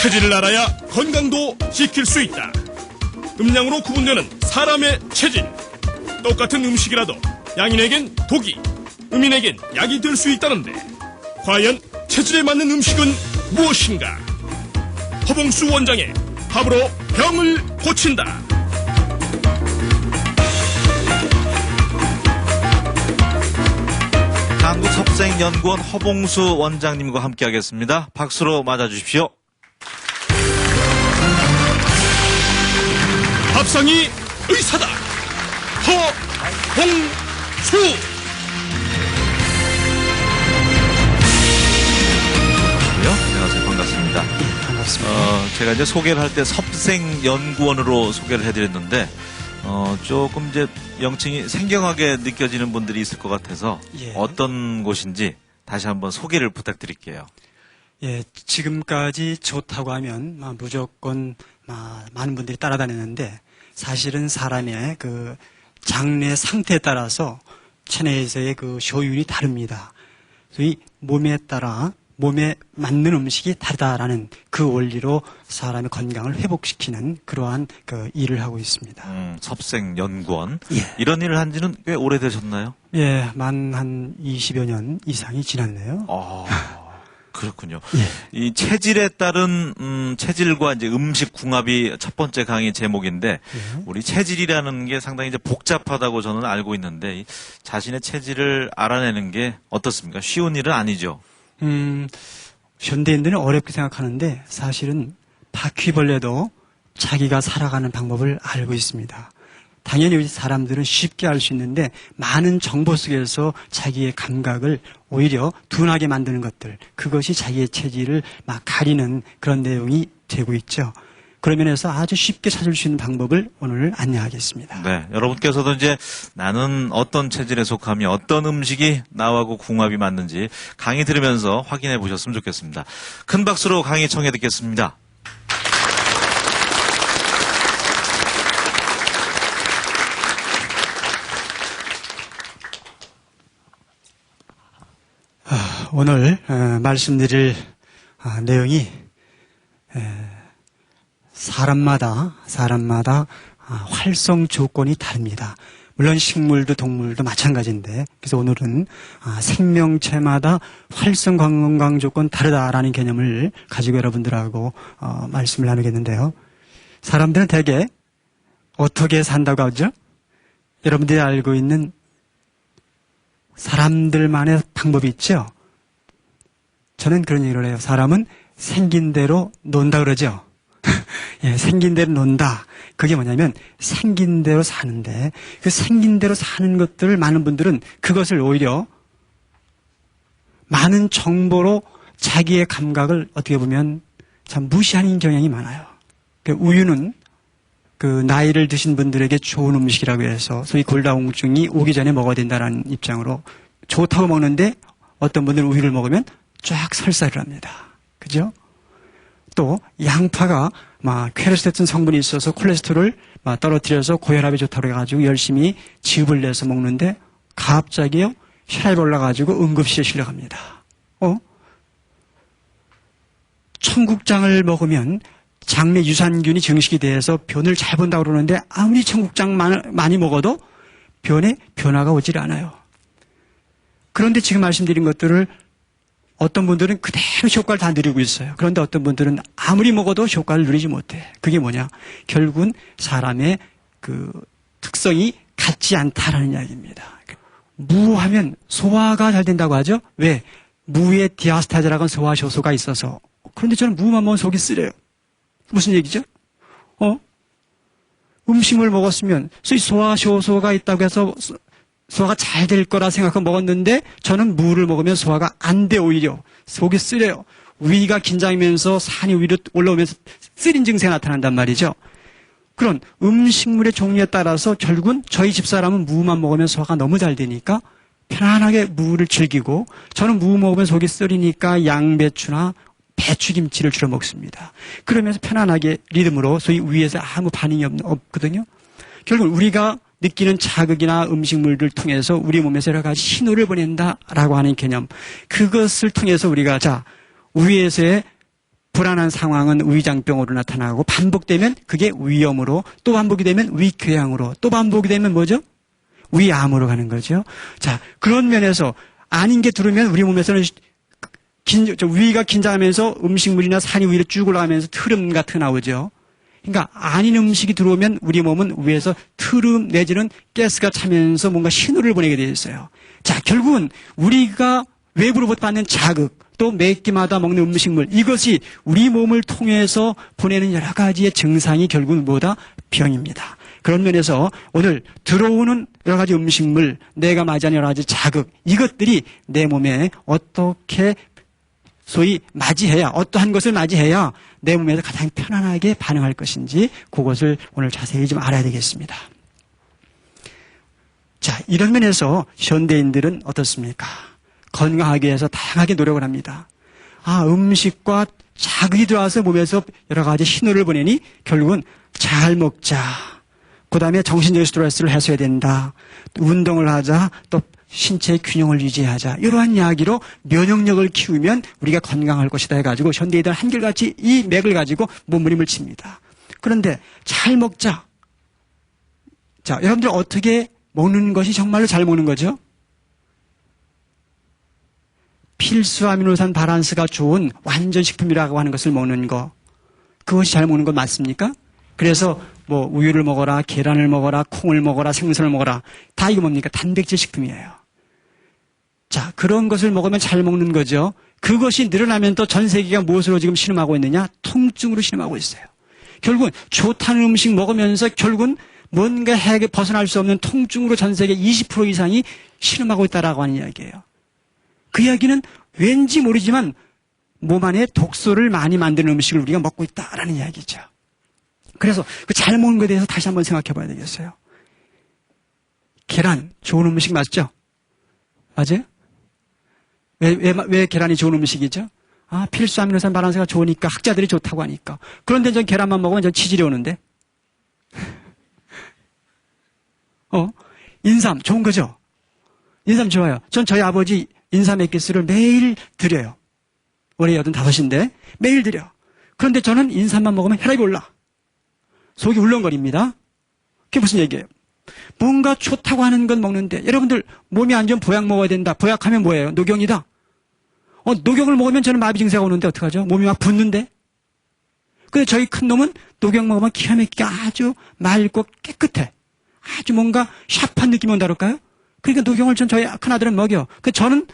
체질을 알아야 건강도 지킬 수 있다. 음양으로 구분되는 사람의 체질. 똑같은 음식이라도 양인에겐 독이, 음인에겐 약이 될 수 있다는데 과연 체질에 맞는 음식은 무엇인가? 허봉수 원장의 밥으로 병을 고친다. 한국섭생연구원 허봉수 원장님과 함께하겠습니다. 박수로 맞아주십시오. 밥상이 의사다. 허봉수. 안녕하세요. 반갑습니다. 반갑습니다. 제가 이제 소개를 할 때 섭생연구원으로 소개를 해드렸는데, 조금 이제 명칭이 생경하게 느껴지는 분들이 있을 것 같아서 예. 어떤 곳인지 다시 한번 소개를 부탁드릴게요. 예, 지금까지 좋다고 하면 무조건 많은 분들이 따라다니는데 사실은 사람의 그 장내 상태에 따라서 체내에서의 그 효율이 다릅니다. 그래서 이 몸에 따라 몸에 맞는 음식이 다르다라는 그 원리로 사람의 건강을 회복시키는 그러한 그 일을 하고 있습니다. 섭생연구원. 예. 이런 일을 한 지는 꽤 오래되셨나요? 예, 한 20여 년 이상이 지났네요. 그렇군요. 예. 이 체질에 따른 체질과 이제 음식 궁합이 첫 번째 강의 제목인데 예. 우리 체질이라는 게 상당히 이제 복잡하다고 저는 알고 있는데 이 자신의 체질을 알아내는 게 어떻습니까? 쉬운 일은 아니죠. 현대인들은 어렵게 생각하는데 사실은 바퀴벌레도 자기가 살아가는 방법을 알고 있습니다. 당연히 우리 사람들은 쉽게 알 수 있는데 많은 정보 속에서 자기의 감각을 오히려 둔하게 만드는 것들, 그것이 자기의 체질을 막 가리는 그런 내용이 되고 있죠. 그런 면에서 아주 쉽게 찾을 수 있는 방법을 오늘 안내하겠습니다. 네, 여러분께서도 이제 나는 어떤 체질에 속하며 어떤 음식이 나하고 궁합이 맞는지 강의 들으면서 확인해 보셨으면 좋겠습니다. 큰 박수로 강의 청해 듣겠습니다. 오늘 말씀드릴 내용이 사람마다 활성 조건이 다릅니다. 물론 식물도 동물도 마찬가지인데 그래서 오늘은 생명체마다 활성 건강 조건 다르다라는 개념을 가지고 여러분들하고 말씀을 나누겠는데요. 사람들은 대개 어떻게 산다고 하죠? 여러분들이 알고 있는 사람들만의 방법이 있죠? 저는 그런 얘기를 해요. 사람은 생긴 대로 논다 그러죠? 예, 생긴 대로 논다. 그게 뭐냐면 생긴 대로 사는데 그 생긴 대로 사는 것들을 많은 분들은 그것을 오히려 많은 정보로 자기의 감각을 어떻게 보면 참 무시하는 경향이 많아요. 그 우유는 그 나이를 드신 분들에게 좋은 음식이라고 해서 소위 골다공증이 오기 전에 먹어야 된다는 입장으로 좋다고 먹는데 어떤 분들은 우유를 먹으면 쫙 설사를 합니다. 그죠? 또 양파가 퀘르세틴 성분이 있어서 콜레스테롤을 떨어뜨려서 고혈압에 좋다고 해가지고 열심히 즙을 내서 먹는데 갑자기요 혈압이 올라가지고 응급실에 실려갑니다. 청국장을 먹으면 장내 유산균이 증식이 돼서 변을 잘 본다고 그러는데 아무리 청국장 많이 먹어도 변에 변화가 오질 않아요. 그런데 지금 말씀드린 것들을 어떤 분들은 그대로 효과를 다 누리고 있어요. 그런데 어떤 분들은 아무리 먹어도 효과를 누리지 못해. 그게 뭐냐? 결국은 사람의 그 특성이 같지 않다라는 이야기입니다. 무하면 소화가 잘 된다고 하죠? 왜? 무에 디아스타제라고 하는 소화 효소가 있어서. 그런데 저는 무만 먹으면 속이 쓰려요. 무슨 얘기죠? 음식을 먹었으면 소화 효소가 있다고 해서 소화가 잘 될 거라 생각하고 먹었는데 저는 무를 먹으면 소화가 안 돼 오히려 속이 쓰려요. 위가 긴장하면서 산이 위로 올라오면서 쓰린 증세가 나타난단 말이죠. 그런 음식물의 종류에 따라서 결국은 저희 집사람은 무만 먹으면 소화가 너무 잘 되니까 편안하게 무를 즐기고 저는 무 먹으면 속이 쓰리니까 양배추나 배추김치를 주로 먹습니다. 그러면서 편안하게 리듬으로 소위 위에서 아무 반응이 없거든요. 결국 우리가 느끼는 자극이나 음식물을 통해서 우리 몸에서 여러 가지 신호를 보낸다라고 하는 개념. 그것을 통해서 우리가 위에서의 불안한 상황은 위장병으로 나타나고 반복되면 그게 위염으로 또 반복이 되면 위궤양으로 또 반복이 되면 뭐죠? 위암으로 가는 거죠. 자, 그런 면에서 아닌 게 들으면 우리 몸에서는 위가 긴장하면서 음식물이나 산이 위로 쭉 올라가면서 트름 같은 거 나오죠. 그러니까 아닌 음식이 들어오면 우리 몸은 위에서 트름 내지는 가스가 차면서 뭔가 신호를 보내게 되어 있어요. 자, 결국은 우리가 외부로부터 받는 자극 또 매 끼마다 먹는 음식물 이것이 우리 몸을 통해서 보내는 여러 가지의 증상이 결국은 뭐다? 병입니다. 그런 면에서 오늘 들어오는 여러 가지 음식물 내가 맞이하는 여러 가지 자극 이것들이 내 몸에 어떻게 소위 맞이해야 어떠한 것을 맞이해야 내 몸에서 가장 편안하게 반응할 것인지 그것을 오늘 자세히 좀 알아야 되겠습니다. 자, 이런 면에서 현대인들은 어떻습니까? 건강하기 위해서 다양하게 노력을 합니다. 아, 음식과 자극이 들어와서 몸에서 여러 가지 신호를 보내니 결국은 잘 먹자. 그 다음에 정신적인 스트레스를 해소해야 된다. 운동을 하자. 또 신체의 균형을 유지하자. 이러한 이야기로 면역력을 키우면 우리가 건강할 것이다 해가지고 현대인들은 한결같이 이 맥을 가지고 몸부림을 칩니다. 그런데 잘 먹자. 자, 여러분들 어떻게 먹는 것이 정말로 잘 먹는 거죠? 필수 아미노산 바란스가 좋은 완전 식품이라고 하는 것을 먹는 거. 그것이 잘 먹는 것 맞습니까? 그래서 뭐 우유를 먹어라, 계란을 먹어라, 콩을 먹어라, 생선을 먹어라. 다 이거 뭡니까? 단백질 식품이에요. 자, 그런 것을 먹으면 잘 먹는 거죠. 그것이 늘어나면 또 전 세계가 무엇으로 지금 신음하고 있느냐? 통증으로 신음하고 있어요. 결국은 좋다는 음식 먹으면서 결국은 뭔가 해에 벗어날 수 없는 통증으로 전 세계 20% 이상이 신음하고 있다라고 하는 이야기예요. 그 이야기는 왠지 모르지만 몸 안에 독소를 많이 만드는 음식을 우리가 먹고 있다라는 이야기죠. 그래서 그 잘 먹는 것에 대해서 다시 한번 생각해 봐야 되겠어요. 계란, 좋은 음식 맞죠? 맞아요? 왜 계란이 좋은 음식이죠? 아, 필수 아미노산 바란스가 좋으니까 학자들이 좋다고 하니까. 그런데 전 계란만 먹으면 전 치질이 오는데. 인삼 좋은 거죠? 인삼 좋아요. 전 저희 아버지 인삼 액기스를 매일 드려요. 올해 85인데 매일 드려. 그런데 저는 인삼만 먹으면 혈압이 올라. 속이 울렁거립니다. 그게 무슨 얘기예요? 뭔가 좋다고 하는 건 먹는데 여러분들 몸이 안 좋으면 보약 먹어야 된다. 보약하면 뭐예요? 녹용이다. 녹용을 먹으면 저는 마비 증세가 오는데 어떡하죠? 몸이 막 붓는데. 근데 저희 큰 놈은 녹용 먹으면 기가 막히게 아주 맑고 깨끗해. 아주 뭔가 샤프한 느낌이 온다랄까요? 그러니까 녹용을 저희 큰아들은 먹여. 그 저는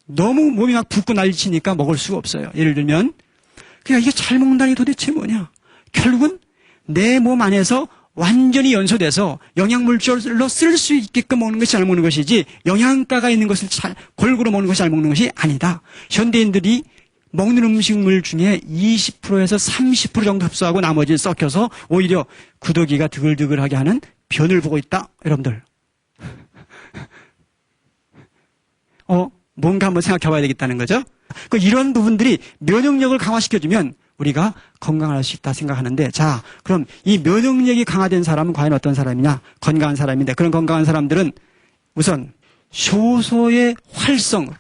너무 몸이 막 붓고 난리치니까 먹을 수가 없어요. 예를 들면 그러니까 이게 잘 먹는다니 도대체 뭐냐? 결국은 내 몸 안에서 완전히 연소돼서 영양물질로 쓸 수 있게끔 먹는 것이 잘 먹는 것이지 영양가가 있는 것을 잘 골고루 먹는 것이 잘 먹는 것이 아니다. 현대인들이 먹는 음식물 중에 20%에서 30% 정도 흡수하고 나머지를 썩혀서 오히려 구더기가 드글드글하게 하는 변을 보고 있다. 여러분들. 뭔가 한번 생각해 봐야 되겠다는 거죠. 이런 부분들이 면역력을 강화시켜주면 우리가 건강할 수 있다 생각하는데, 자, 그럼 이 면역력이 강화된 사람은 과연 어떤 사람이냐? 건강한 사람인데, 그런 건강한 사람들은 우선 효소의 활성,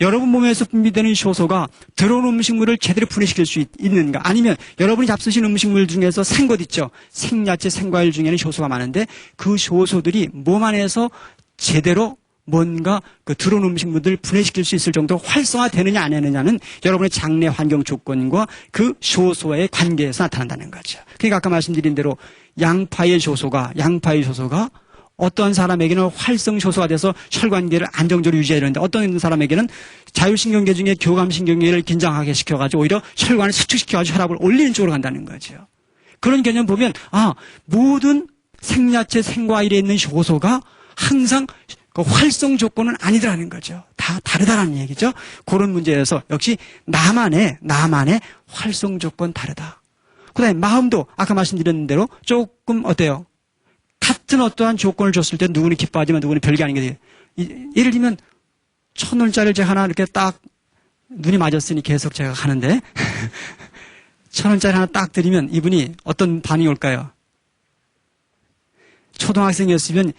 여러분 몸에서 분비되는 효소가 들어온 음식물을 제대로 분해시킬 수 있는가? 아니면 여러분이 잡수신 음식물 중에서 생것 있죠? 생야채, 생과일 중에는 효소가 많은데 그 효소들이 몸 안에서 제대로 뭔가 그 들어온 음식물들 분해시킬 수 있을 정도로 활성화되느냐 안 되느냐는 여러분의 장내 환경 조건과 그 효소의 관계에서 나타난다는 거죠. 그러니까 아까 말씀드린 대로 양파의 효소가 어떤 사람에게는 활성 효소가 돼서 혈관계를 안정적으로 유지하려는데 어떤 사람에게는 자율신경계 중에 교감신경계를 긴장하게 시켜가지고 오히려 혈관을 수축시켜가지고 혈압을 올리는 쪽으로 간다는 거죠. 그런 개념 보면 모든 생야채, 생과일에 있는 효소가 항상 그 활성 조건은 아니더라는 거죠. 다 다르다라는 얘기죠. 그런 문제에서 역시 나만의 활성 조건 다르다. 그 다음에 마음도 아까 말씀드린 대로 조금 어때요? 같은 어떠한 조건을 줬을 때 누구는 기뻐하지만 누구는 별게 아닌 게 돼요. 예를 들면 1,000원짜리를 제가 하나 이렇게 딱 눈이 맞았으니 계속 제가 하는데 1,000원짜리 하나 딱 드리면 이분이 어떤 반응이 올까요? 초등학생이었으면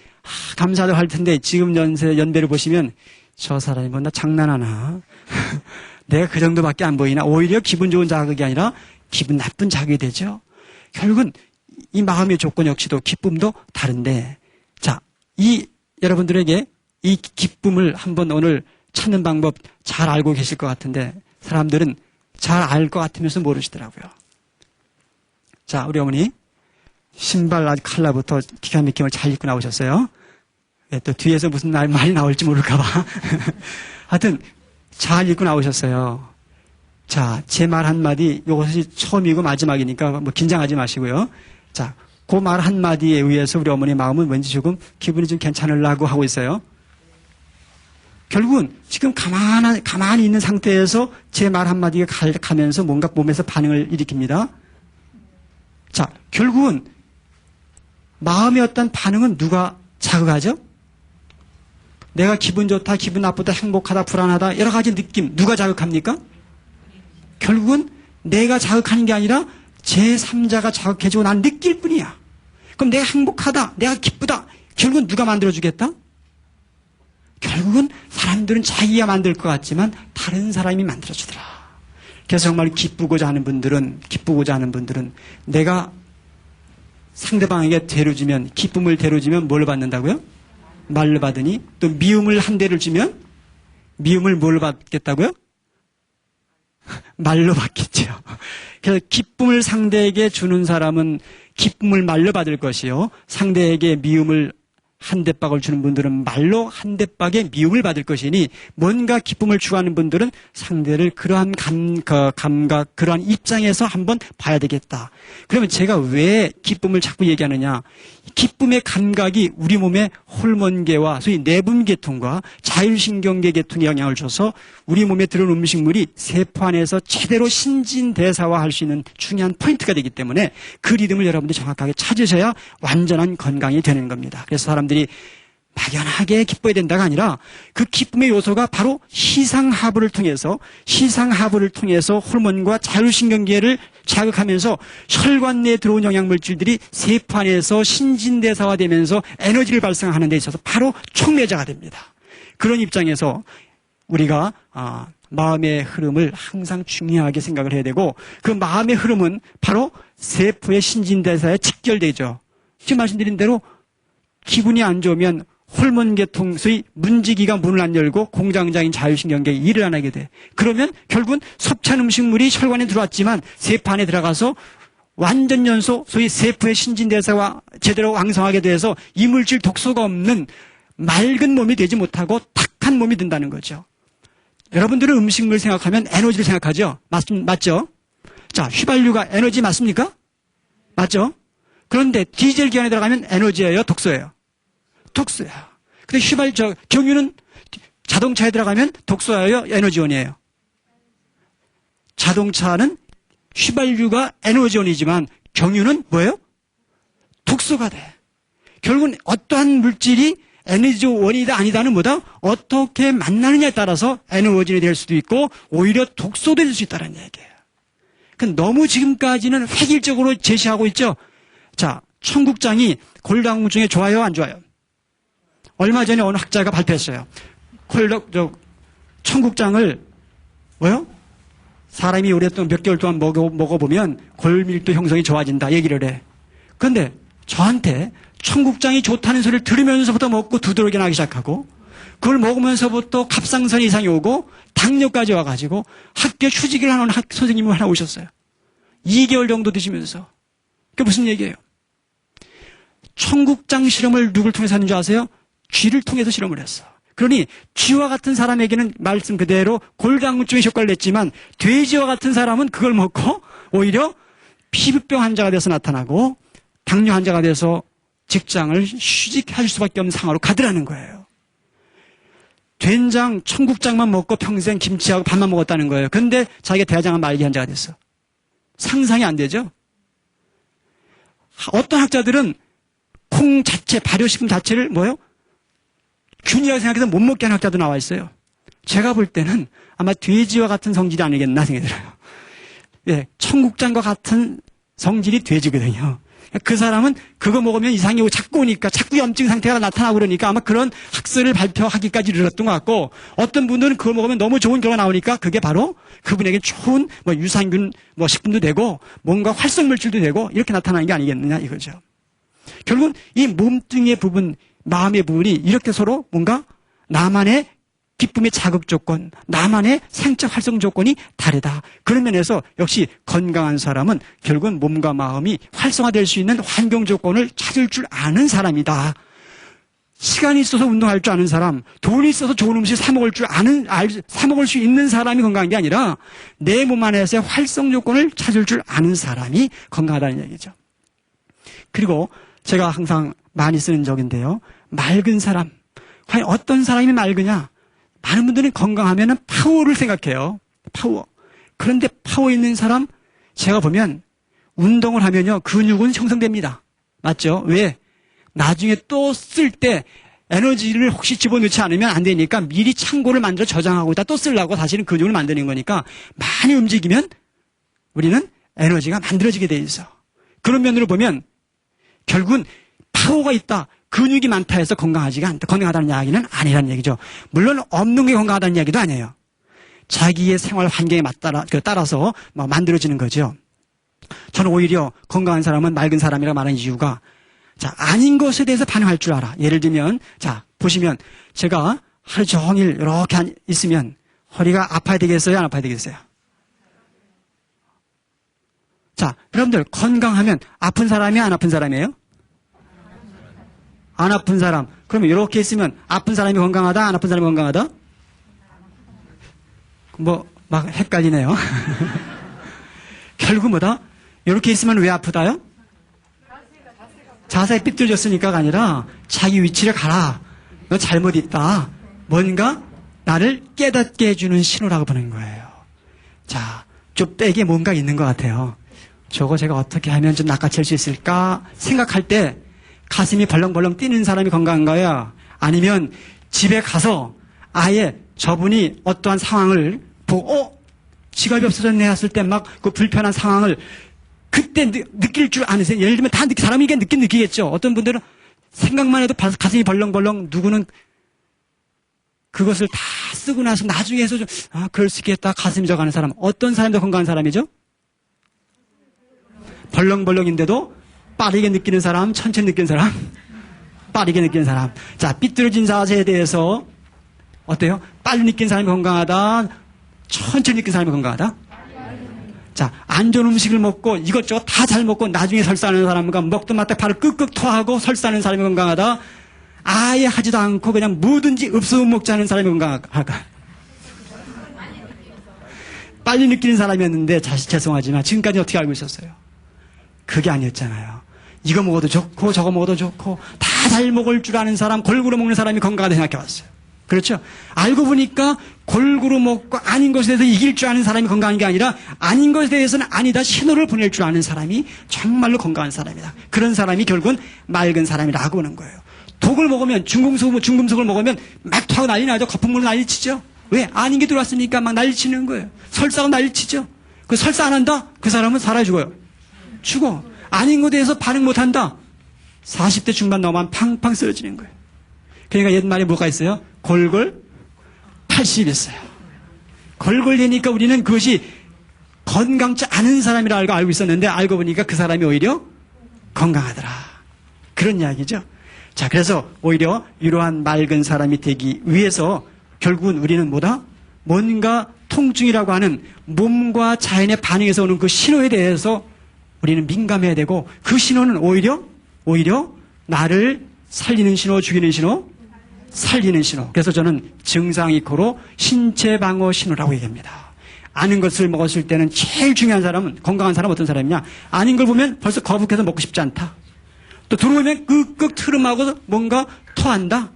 감사도 할 텐데 지금 연배를 보시면 저 사람이 뭐 나 장난하나 내가 그 정도밖에 안 보이나? 오히려 기분 좋은 자극이 아니라 기분 나쁜 자극이 되죠. 결국은 이 마음의 조건 역시도 기쁨도 다른데, 자, 여러분들에게 이 기쁨을 한번 오늘 찾는 방법 잘 알고 계실 것 같은데, 사람들은 잘 알 것 같으면서 모르시더라고요. 자, 우리 어머니, 신발 아주 칼라부터 기가 막힘을 잘 입고 나오셨어요. 예, 또 뒤에서 무슨 말이 나올지 모를까봐. 하여튼, 잘 입고 나오셨어요. 자, 제 말 한마디, 이것이 처음이고 마지막이니까 뭐 긴장하지 마시고요. 자, 그 말 한마디에 의해서 우리 어머니 마음은 왠지 조금 기분이 좀 괜찮으려고 하고 있어요. 결국은 지금 가만히 있는 상태에서 제 말 한마디가 가면서 뭔가 몸에서 반응을 일으킵니다. 자, 결국은 마음의 어떤 반응은 누가 자극하죠? 내가 기분 좋다, 기분 나쁘다, 행복하다, 불안하다, 여러 가지 느낌, 누가 자극합니까? 결국은 내가 자극하는 게 아니라 제3자가 자극해주고 난 느낄 뿐이야. 그럼 내가 행복하다, 내가 기쁘다, 결국은 누가 만들어주겠다? 결국은 사람들은 자기가 만들 것 같지만 다른 사람이 만들어주더라. 그래서 정말 기쁘고자 하는 분들은 내가 상대방에게 대로주면, 기쁨을 대로주면 뭘 받는다고요? 말로 받으니, 또 미움을 한 대를 주면 미움을 뭘로 받겠다고요? 말로 받겠죠. 그래서 기쁨을 상대에게 주는 사람은 기쁨을 말로 받을 것이요, 상대에게 미움을 한 대박을 주는 분들은 말로 한 대박의 미움을 받을 것이니, 뭔가 기쁨을 추구하는 분들은 상대를 그러한 감각, 그러한 입장에서 한번 봐야 되겠다. 그러면 제가 왜 기쁨을 자꾸 얘기하느냐? 기쁨의 감각이 우리 몸의 호르몬계와 소위 내분계통과 자율신경계 계통에 영향을 줘서 우리 몸에 들어온 음식물이 세포 안에서 제대로 신진대사화할 수 있는 중요한 포인트가 되기 때문에 그 리듬을 여러분들이 정확하게 찾으셔야 완전한 건강이 되는 겁니다. 그래서 사람들이 막연하게 기뻐야 된다가 아니라 그 기쁨의 요소가 바로 시상하부를 통해서 호르몬과 자율신경계를 자극하면서 혈관 내에 들어온 영양물질들이 세포 안에서 신진대사화되면서 에너지를 발생하는 데 있어서 바로 촉매자가 됩니다. 그런 입장에서 우리가 마음의 흐름을 항상 중요하게 생각을 해야 되고, 그 마음의 흐름은 바로 세포의 신진대사에 직결되죠. 지금 말씀드린 대로 기분이 안 좋으면 호르몬 계통, 소위 문지기가 문을 안 열고 공장장인 자율신경계가 일을 안 하게 돼. 그러면 결국은 섭취한 음식물이 혈관에 들어왔지만 세포 안에 들어가서 완전 연소, 소위 세포의 신진대사가 제대로 왕성하게 돼서 이물질 독소가 없는 맑은 몸이 되지 못하고 탁한 몸이 된다는 거죠. 여러분들은 음식물 생각하면 에너지를 생각하죠? 맞죠? 자, 휘발유가 에너지 맞습니까? 맞죠? 그런데 디젤 기관에 들어가면 에너지예요? 독소예요? 독소야. 근데 경유는 자동차에 들어가면 독소예요? 에너지원이에요? 자동차는 휘발유가 에너지원이지만 경유는 뭐예요? 독소가 돼. 결국은 어떠한 물질이 에너지원이다 아니다는 뭐다? 어떻게 만나느냐에 따라서 에너지원이 될 수도 있고 오히려 독소도 될 수 있다는 얘기예요. 너무 지금까지는 획일적으로 제시하고 있죠. 자, 청국장이 골다공증에 좋아요, 안 좋아요? 얼마 전에 어느 학자가 발표했어요. 청국장을 사람이 오랫동안 몇 개월 동안 먹어보면 골밀도 형성이 좋아진다 얘기를 해. 그런데 저한테 청국장이 좋다는 소리를 들으면서부터 먹고 두드러기 나기 시작하고, 그걸 먹으면서부터 갑상선 이상이 오고 당뇨까지 와가지고 학교 휴직을 하는 선생님이 하나 오셨어요. 2개월 정도 드시면서. 그게 무슨 얘기예요? 청국장 실험을 누굴 통해서 하는 줄 아세요? 쥐를 통해서 실험을 했어. 그러니 쥐와 같은 사람에게는 말씀 그대로 골다공증의 효과를 냈지만, 돼지와 같은 사람은 그걸 먹고 오히려 피부병 환자가 돼서 나타나고 당뇨 환자가 돼서 직장을 휴직할 수밖에 없는 상황으로 가더라는 거예요. 된장, 청국장만 먹고 평생 김치하고 밥만 먹었다는 거예요. 그런데 자기가 대장암 말기 환자가 됐어. 상상이 안 되죠? 어떤 학자들은 콩 자체, 발효식품 자체를 균이라고 생각해서 못 먹게 하는 학자도 나와 있어요. 제가 볼 때는 아마 돼지와 같은 성질이 아니겠나 생각이 들어요. 예, 청국장과 같은 성질이 돼지거든요. 그 사람은 그거 먹으면 이상이 오고 자꾸 오니까 자꾸 염증 상태가 나타나고 그러니까 아마 그런 학설을 발표하기까지 이르렀던 것 같고 어떤 분들은 그걸 먹으면 너무 좋은 결과 나오니까 그게 바로 그분에게 좋은 뭐 유산균 뭐 식품도 되고 뭔가 활성 물질도 되고 이렇게 나타나는 게 아니겠느냐 이거죠. 결국은 이 몸뚱이의 부분, 마음의 부분이 이렇게 서로 뭔가 나만의 기쁨의 자극 조건, 나만의 생체 활성 조건이 다르다. 그런 면에서 역시 건강한 사람은 결국은 몸과 마음이 활성화될 수 있는 환경 조건을 찾을 줄 아는 사람이다. 시간이 있어서 운동할 줄 아는 사람, 돈이 있어서 좋은 음식 사 먹을 수 있는 사람이 건강한 게 아니라 내 몸 안에서의 활성 조건을 찾을 줄 아는 사람이 건강하다는 얘기죠. 그리고 제가 항상 많이 쓰는 적인데요. 맑은 사람. 과연 어떤 사람이 맑으냐? 많은 분들은 건강하면은 파워를 생각해요. 파워. 그런데 파워 있는 사람, 제가 보면 운동을 하면요. 근육은 형성됩니다. 맞죠? 왜? 나중에 또 쓸 때 에너지를 혹시 집어넣지 않으면 안 되니까 미리 창고를 만들어 저장하고 또 쓰려고 사실은 근육을 만드는 거니까 많이 움직이면 우리는 에너지가 만들어지게 돼 있어. 그런 면으로 보면 결국은 파워가 있다. 근육이 많다 해서 건강하다는 이야기는 아니라는 얘기죠. 물론 없는 게 건강하다는 이야기도 아니에요. 자기의 생활 환경에 따라서 만들어지는 거죠. 저는 오히려 건강한 사람은 맑은 사람이라고 말하는 이유가 아닌 것에 대해서 반응할 줄 알아. 예를 들면 보시면 제가 하루 종일 이렇게 있으면 허리가 아파야 되겠어요? 안 아파야 되겠어요? 여러분들 건강하면 아픈 사람이 안 아픈 사람이에요? 안 아픈 사람. 그러면 이렇게 있으면 아픈 사람이 건강하다? 안 아픈 사람이 건강하다? 막 헷갈리네요. 결국 뭐다? 이렇게 있으면 왜 아프다요? 자세히 삐뚤어졌으니까가 아니라 자기 위치를 가라. 너 잘못 있다. 뭔가 나를 깨닫게 해주는 신호라고 보는 거예요. 좀 백에 뭔가 있는 것 같아요. 저거 제가 어떻게 하면 좀 낚아챌 수 있을까 생각할 때 가슴이 벌렁벌렁 뛰는 사람이 건강한가요? 아니면 집에 가서 아예 저분이 어떠한 상황을 보고 지갑이 없어졌네 했을 때 막 그 불편한 상황을 그때 느낄 줄 아세요? 예를 들면 사람이 이게 느끼겠죠. 어떤 분들은 생각만 해도 가슴이 벌렁벌렁, 누구는 그것을 다 쓰고 나서 나중에 해서 그럴 수 있겠다 가슴이 져가는 사람. 어떤 사람이 더 건강한 사람이죠? 벌렁벌렁인데도 빠르게 느끼는 사람, 천천히 느끼는 사람, 빠르게 느끼는 사람. 삐뚤어진 자세에 대해서 어때요? 빨리 느끼는 사람이 건강하다, 천천히 느끼는 사람이 건강하다? 안 좋은 음식을 먹고 이것저것 다 잘 먹고 나중에 설사하는 사람과 먹도 마딱 발을 끄끄 토하고 설사하는 사람이 건강하다? 아예 하지도 않고 그냥 뭐든지 없으면 먹지 않은 사람이 건강할까? 빨리 느끼는 사람이었는데 죄송하지만 지금까지 어떻게 알고 있었어요? 그게 아니었잖아요. 이거 먹어도 좋고 저거 먹어도 좋고 다 잘 먹을 줄 아는 사람, 골고루 먹는 사람이 건강하다 생각해봤어요. 그렇죠? 알고 보니까 골고루 먹고 아닌 것에 대해서 이길 줄 아는 사람이 건강한 게 아니라 아닌 것에 대해서는 아니다 신호를 보낼 줄 아는 사람이 정말로 건강한 사람이다. 그런 사람이 결국은 맑은 사람이라고 하는 거예요. 독을 먹으면 중금속을 먹으면 막 토하고 난리 나죠. 거품물로 난리치죠. 왜? 아닌 게 들어왔으니까 막 난리치는 거예요. 설사하고 난리치죠. 그 설사 안 한다? 그 사람은 살아 죽어요. 죽어. 아닌 것에 대해서 반응 못한다. 40대 중반 넘으면 팡팡 쓰러지는 거예요. 그러니까 옛말에 뭐가 있어요? 골골 80 있어요. 골골 되니까 우리는 그것이 건강치 않은 사람이라 알고 있었는데 알고 보니까 그 사람이 오히려 건강하더라. 그런 이야기죠. 그래서 오히려 이러한 맑은 사람이 되기 위해서 결국은 우리는 뭔가 통증이라고 하는 몸과 자연의 반응에서 오는 그 신호에 대해서 우리는 민감해야 되고 그 신호는 오히려 나를 살리는 신호, 죽이는 신호, 살리는 신호. 그래서 저는 증상 이코로 신체 방어 신호라고 얘기합니다. 아는 것을 먹었을 때는 제일 중요한 사람은 건강한 사람은 어떤 사람이냐? 아닌 걸 보면 벌써 거북해서 먹고 싶지 않다. 또 들어오면 끄끄 트름하고 뭔가 토한다.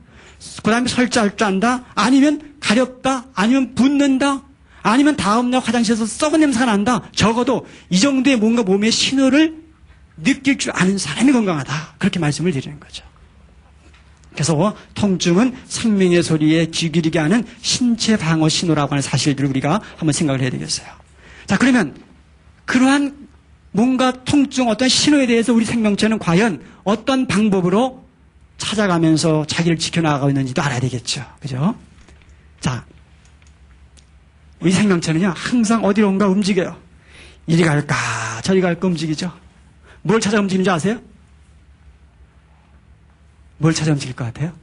그 다음에 설자할 줄 안다. 아니면 가렵다. 아니면 붓는다. 아니면 다음날 화장실에서 썩은 냄새가 난다. 적어도 이 정도의 뭔가 몸의 신호를 느낄 줄 아는 사람이 건강하다. 그렇게 말씀을 드리는 거죠. 그래서 통증은 생명의 소리에 귀 기울이게 하는 신체 방어 신호라고 하는 사실들을 우리가 한번 생각을 해야 되겠어요. 그러면 그러한 뭔가 통증, 어떤 신호에 대해서 우리 생명체는 과연 어떤 방법으로 찾아가면서 자기를 지켜나가고 있는지도 알아야 되겠죠. 그죠? 자, 우리 생명체는요, 항상 어디론가 움직여요. 이리 갈까, 저리 갈까 움직이죠. 뭘 찾아 움직이는지 아세요? 뭘 찾아 움직일 것 같아요?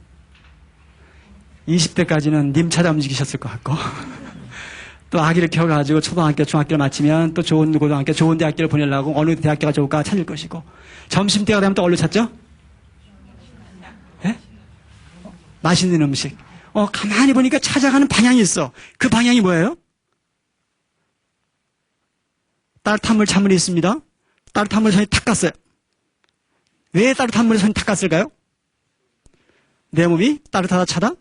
20대까지는 님 찾아 움직이셨을 것 같고, 또 아기를 키워가지고 초등학교, 중학교를 마치면 또 좋은 고등학교, 좋은 대학교를 보내려고 어느 대학교가 좋을까 찾을 것이고, 점심때가 되면 또 어디로 찾죠? 예? 맛있는 음식. 가만히 보니까 찾아가는 방향이 있어. 그 방향이 뭐예요? 따뜻한 물 찬물이 있습니다. 따뜻한 물에 손이 탁 갔어요. 왜 따뜻한 물에 손이 탁 갔을까요? 내 몸이 따뜻하다, 차다?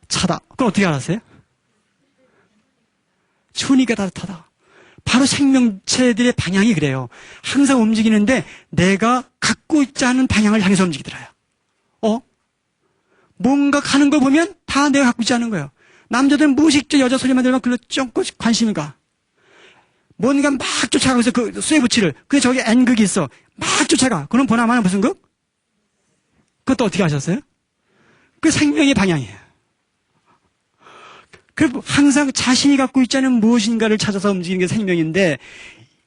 차다. 그럼 어떻게 알았어요? 추우니까 따뜻하다. 바로 생명체들의 방향이 그래요. 항상 움직이는데 내가 갖고 있지 않은 방향을 향해서 움직이더라요. 뭔가 가는 걸 보면 다 내가 갖고 있지 않은 거예요. 남자들은 무의식적 여자 소리만 들으면 글로 쫑긋 관심이 가. 뭔가 막 쫓아가면서 그 쇠붙이를, 그 저기 N극이 있어. 막 쫓아가. 그럼 보나마나 무슨 극? 그것도 어떻게 하셨어요? 그 생명의 방향이에요. 그 항상 자신이 갖고 있지 않은 무엇인가를 찾아서 움직이는 게 생명인데,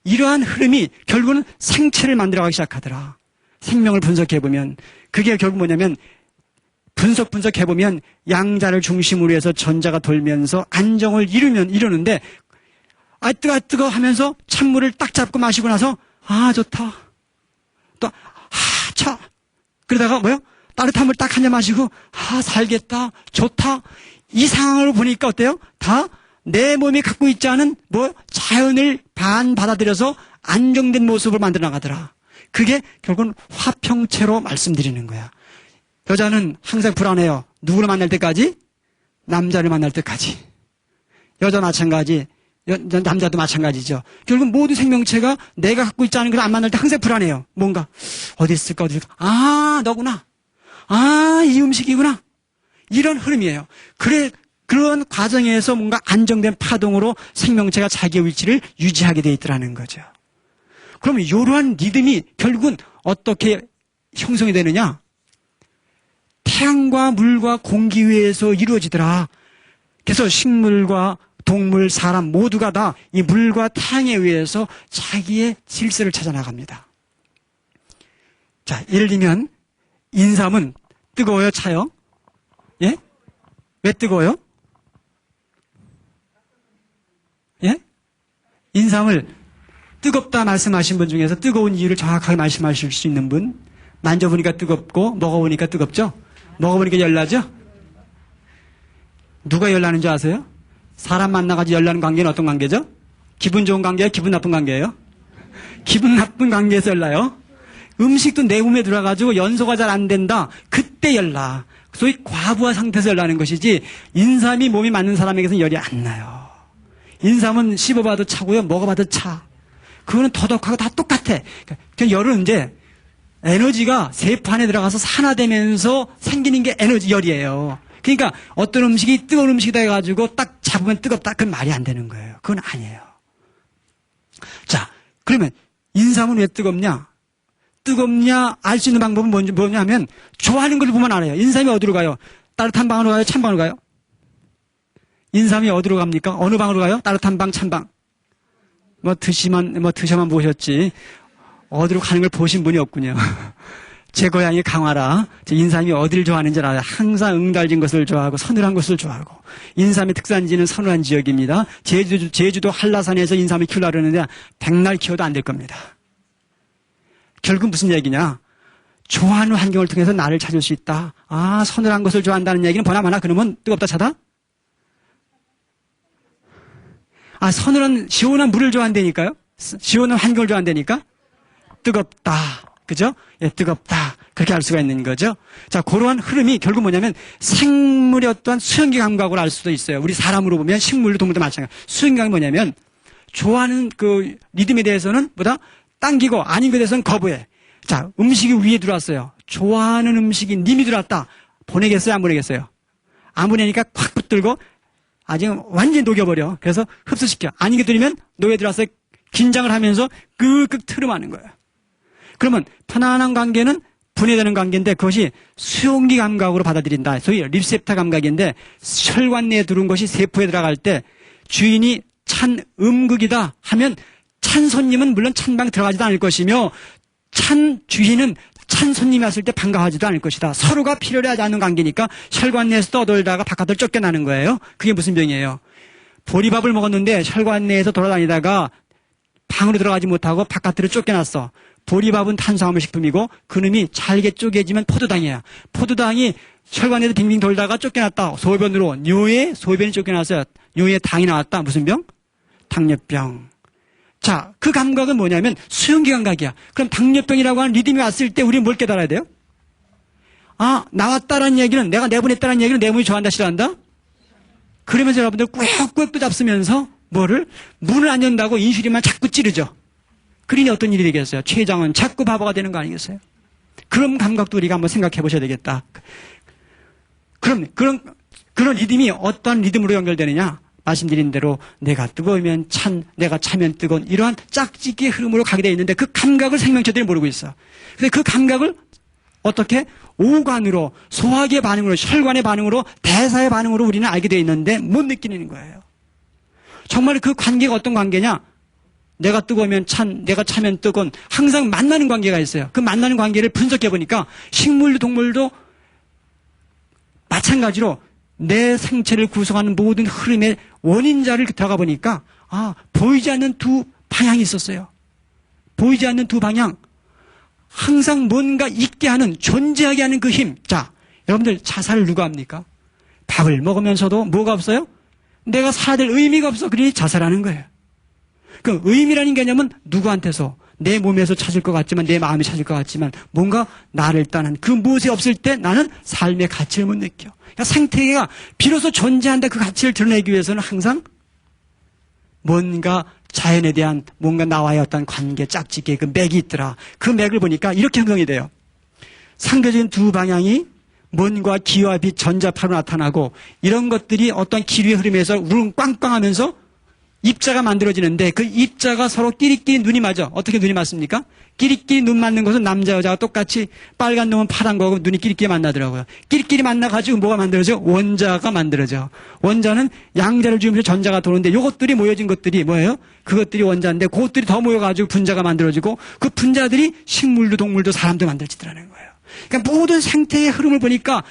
이러한 흐름이 결국은 생체를 만들어가기 시작하더라. 생명을 분석해보면 그게 결국 뭐냐면, 분석해보면 양자를 중심으로 해서 전자가 돌면서 안정을 이루는데, 아 뜨거 하면서 찬물을 딱 잡고 마시고 나서 좋다. 또 차. 그러다가 뭐요? 따뜻한 물 딱 한 잔 마시고 살겠다. 좋다. 이 상황을 보니까 어때요? 다 내 몸이 갖고 있지 않은 자연을 받아들여서 안정된 모습을 만들어 나가더라. 그게 결국은 화평체로 말씀드리는 거야. 여자는 항상 불안해요. 누구를 만날 때까지? 남자를 만날 때까지. 여자 마찬가지. 남자도 마찬가지죠. 결국 모든 생명체가 내가 갖고 있지 않은 걸 안 만날 때 항상 불안해요. 뭔가 어디 있을까 어디 있을까. 너구나. 이 음식이구나. 이런 흐름이에요. 그런 과정에서 뭔가 안정된 파동으로 생명체가 자기의 위치를 유지하게 돼 있더라는 거죠. 그러면 이러한 리듬이 결국은 어떻게 형성이 되느냐? 태양과 물과 공기 위에서 이루어지더라. 그래서 식물과 동물, 사람 모두가 다 이 물과 태양에 의해서 자기의 질서를 찾아 나갑니다. 자, 예를 들면 인삼은 뜨거워요, 차요? 예? 왜 뜨거워요? 예? 인삼을 뜨겁다 말씀하신 분 중에서 뜨거운 이유를 정확하게 말씀하실 수 있는 분? 만져보니까 뜨겁고 먹어보니까 뜨겁죠? 먹어보니까 열나죠? 누가 열나는 줄 아세요? 사람 만나가지고 열나는 관계는 어떤 관계죠? 기분 좋은 관계예요? 기분 나쁜 관계예요? 기분 나쁜 관계에서 열나요. 음식도 내 몸에 들어가지고 연소가 잘 안 된다. 그때 열나. 소위 과부하 상태에서 열나는 것이지 인삼이 몸이 맞는 사람에게서는 열이 안 나요. 인삼은 씹어봐도 차고요. 먹어봐도 차. 그거는 더덕하고 다 똑같아. 그러니까 열은 이제 에너지가 세포 안에 들어가서 산화되면서 생기는 게 열이에요. 그러니까 어떤 음식이 뜨거운 음식이다 해가지고 딱 잡으면 뜨겁다. 그건 말이 안 되는 거예요. 그건 아니에요. 자, 그러면 인삼은 왜 뜨겁냐? 뜨겁냐 알 수 있는 방법은 뭐냐 하면 좋아하는 걸 보면 알아요. 인삼이 어디로 가요? 따뜻한 방으로 가요? 찬 방으로 가요? 인삼이 어디로 갑니까? 어느 방으로 가요? 따뜻한 방, 찬 방. 드셔만 보셨지. 어디로 가는 걸 보신 분이 없군요. 제 고향이 강화라. 인삼이 어디를 좋아하는지 알아요. 항상 응달진 것을 좋아하고 서늘한 것을 좋아하고. 인삼의 특산지는 서늘한 지역입니다. 제주도 한라산에서 인삼을 키우려고 그러는데 백날 키워도 안 될 겁니다. 결국 무슨 얘기냐? 좋아하는 환경을 통해서 나를 찾을 수 있다. 서늘한 것을 좋아한다는 얘기는 보나마나 그러면 뜨겁다 차다? 서늘한 시원한 물을 좋아한다니까요? 시원한 환경을 좋아한다니까? 뜨겁다. 그죠? 예, 뜨겁다. 그렇게 알 수가 있는 거죠. 자, 그러한 흐름이 결국 뭐냐면 생물의 어떠한 수용기 감각으로 알 수도 있어요. 우리 사람으로 보면 식물도 동물도 마찬가지. 수용기 감각이 뭐냐면 좋아하는 그 리듬에 대해서는 당기고 아닌 것에 대해서는 거부해. 자, 음식이 위에 들어왔어요. 좋아하는 음식이 님이 들어왔다. 보내겠어요? 안 보내겠어요? 안 보내니까 콱 붙들고 아직 완전히 녹여버려. 그래서 흡수시켜. 아닌 게 들으면 노예 들어와서 긴장을 하면서 끄끄 트름하는 거예요. 그러면 편안한 관계는 분해되는 관계인데 그것이 수용기 감각으로 받아들인다. 소위 리셉터 감각인데 혈관 내에 들어온 것이 세포에 들어갈 때 주인이 찬 음극이다 하면 찬 손님은 물론 찬방 들어가지도 않을 것이며 찬 주인은 찬 손님이 왔을 때 반가워하지도 않을 것이다. 서로가 필요로 하지 않는 관계니까 혈관 내에서 떠돌다가 바깥으로 쫓겨나는 거예요. 그게 무슨 병이에요? 보리밥을 먹었는데 혈관 내에서 돌아다니다가 방으로 들어가지 못하고 바깥으로 쫓겨났어. 보리밥은 탄수화물 식품이고 그놈이 잘게 쪼개지면 포도당이야. 포도당이 혈관에서 빙빙 돌다가 쫓겨났다. 소변으로 뇨에 소변이 쫓겨났어요. 뇨에 당이 나왔다. 무슨 병? 당뇨병. 자, 그 감각은 뭐냐면 수용기 감각이야. 그럼 당뇨병이라고 하는 리듬이 왔을 때 우리는 뭘 깨달아야 돼요? 아, 나왔다라는 얘기는 내가 내보냈다라는 얘기는 내 몸이 좋아한다 싫어한다? 그러면서 여러분들 꾹꾹 잡으면서 뭐를? 문을 안 연다고 인슐린만 자꾸 찌르죠. 그러니 어떤 일이 되겠어요? 췌장은 자꾸 바보가 되는 거 아니겠어요? 그런 감각도 우리가 한번 생각해 보셔야 되겠다. 그럼 그런 리듬이 어떤 리듬으로 연결되느냐? 말씀드린 대로 내가 뜨거우면 내가 차면 뜨거운 이러한 짝짓기의 흐름으로 가게 되어 있는데 그 감각을 생명체들이 모르고 있어. 근데 그 감각을 어떻게? 오감으로, 소화기의 반응으로, 혈관의 반응으로, 대사의 반응으로 우리는 알게 되어 있는데 못 느끼는 거예요. 정말 그 관계가 어떤 관계냐? 내가 뜨거우면 내가 차면 뜨거운 항상 만나는 관계가 있어요. 그 만나는 관계를 분석해 보니까 식물도 동물도 마찬가지로 내 생체를 구성하는 모든 흐름의 원인자를 들어가 보니까 보이지 않는 두 방향이 있었어요. 보이지 않는 두 방향. 항상 뭔가 있게 하는, 존재하게 하는 그 힘. 자, 여러분들 자살을 누가 합니까? 밥을 먹으면서도 뭐가 없어요? 내가 살아야 될 의미가 없어. 그러니 자살하는 거예요. 그 의미라는 개념은 누구한테서 내 몸에서 찾을 것 같지만 내 마음이 찾을 것 같지만 뭔가 나를 떠난 그 무엇이 없을 때 나는 삶의 가치를 못 느껴. 그러니까 생태계가 비로소 존재한다 그 가치를 드러내기 위해서는 항상 뭔가 자연에 대한 뭔가 나와의 어떤 관계 짝짓기의 그 맥이 있더라. 그 맥을 보니까 이렇게 형성이 돼요. 상대적인 두 방향이 뭔가 기와 빛 전자파로 나타나고 이런 것들이 어떤 기류의 흐름에서 우릉 꽝꽝하면서 입자가 만들어지는데 그 입자가 서로 끼리끼리 눈이 맞아. 어떻게 눈이 맞습니까? 끼리끼리 눈 맞는 것은 남자 여자가 똑같이 빨간 놈은 파란 거고 눈이 끼리끼리 만나더라고요. 끼리끼리 만나가지고 뭐가 만들어져? 원자가 만들어져. 원자는 양자를 주면서 전자가 도는데 요것들이 모여진 것들이 뭐예요? 그것들이 원자인데 그것들이 더 모여가지고 분자가 만들어지고 그 분자들이 식물도 동물도 사람도 만들어지더라는 거예요. 그러니까 모든 생태의 흐름을 보니까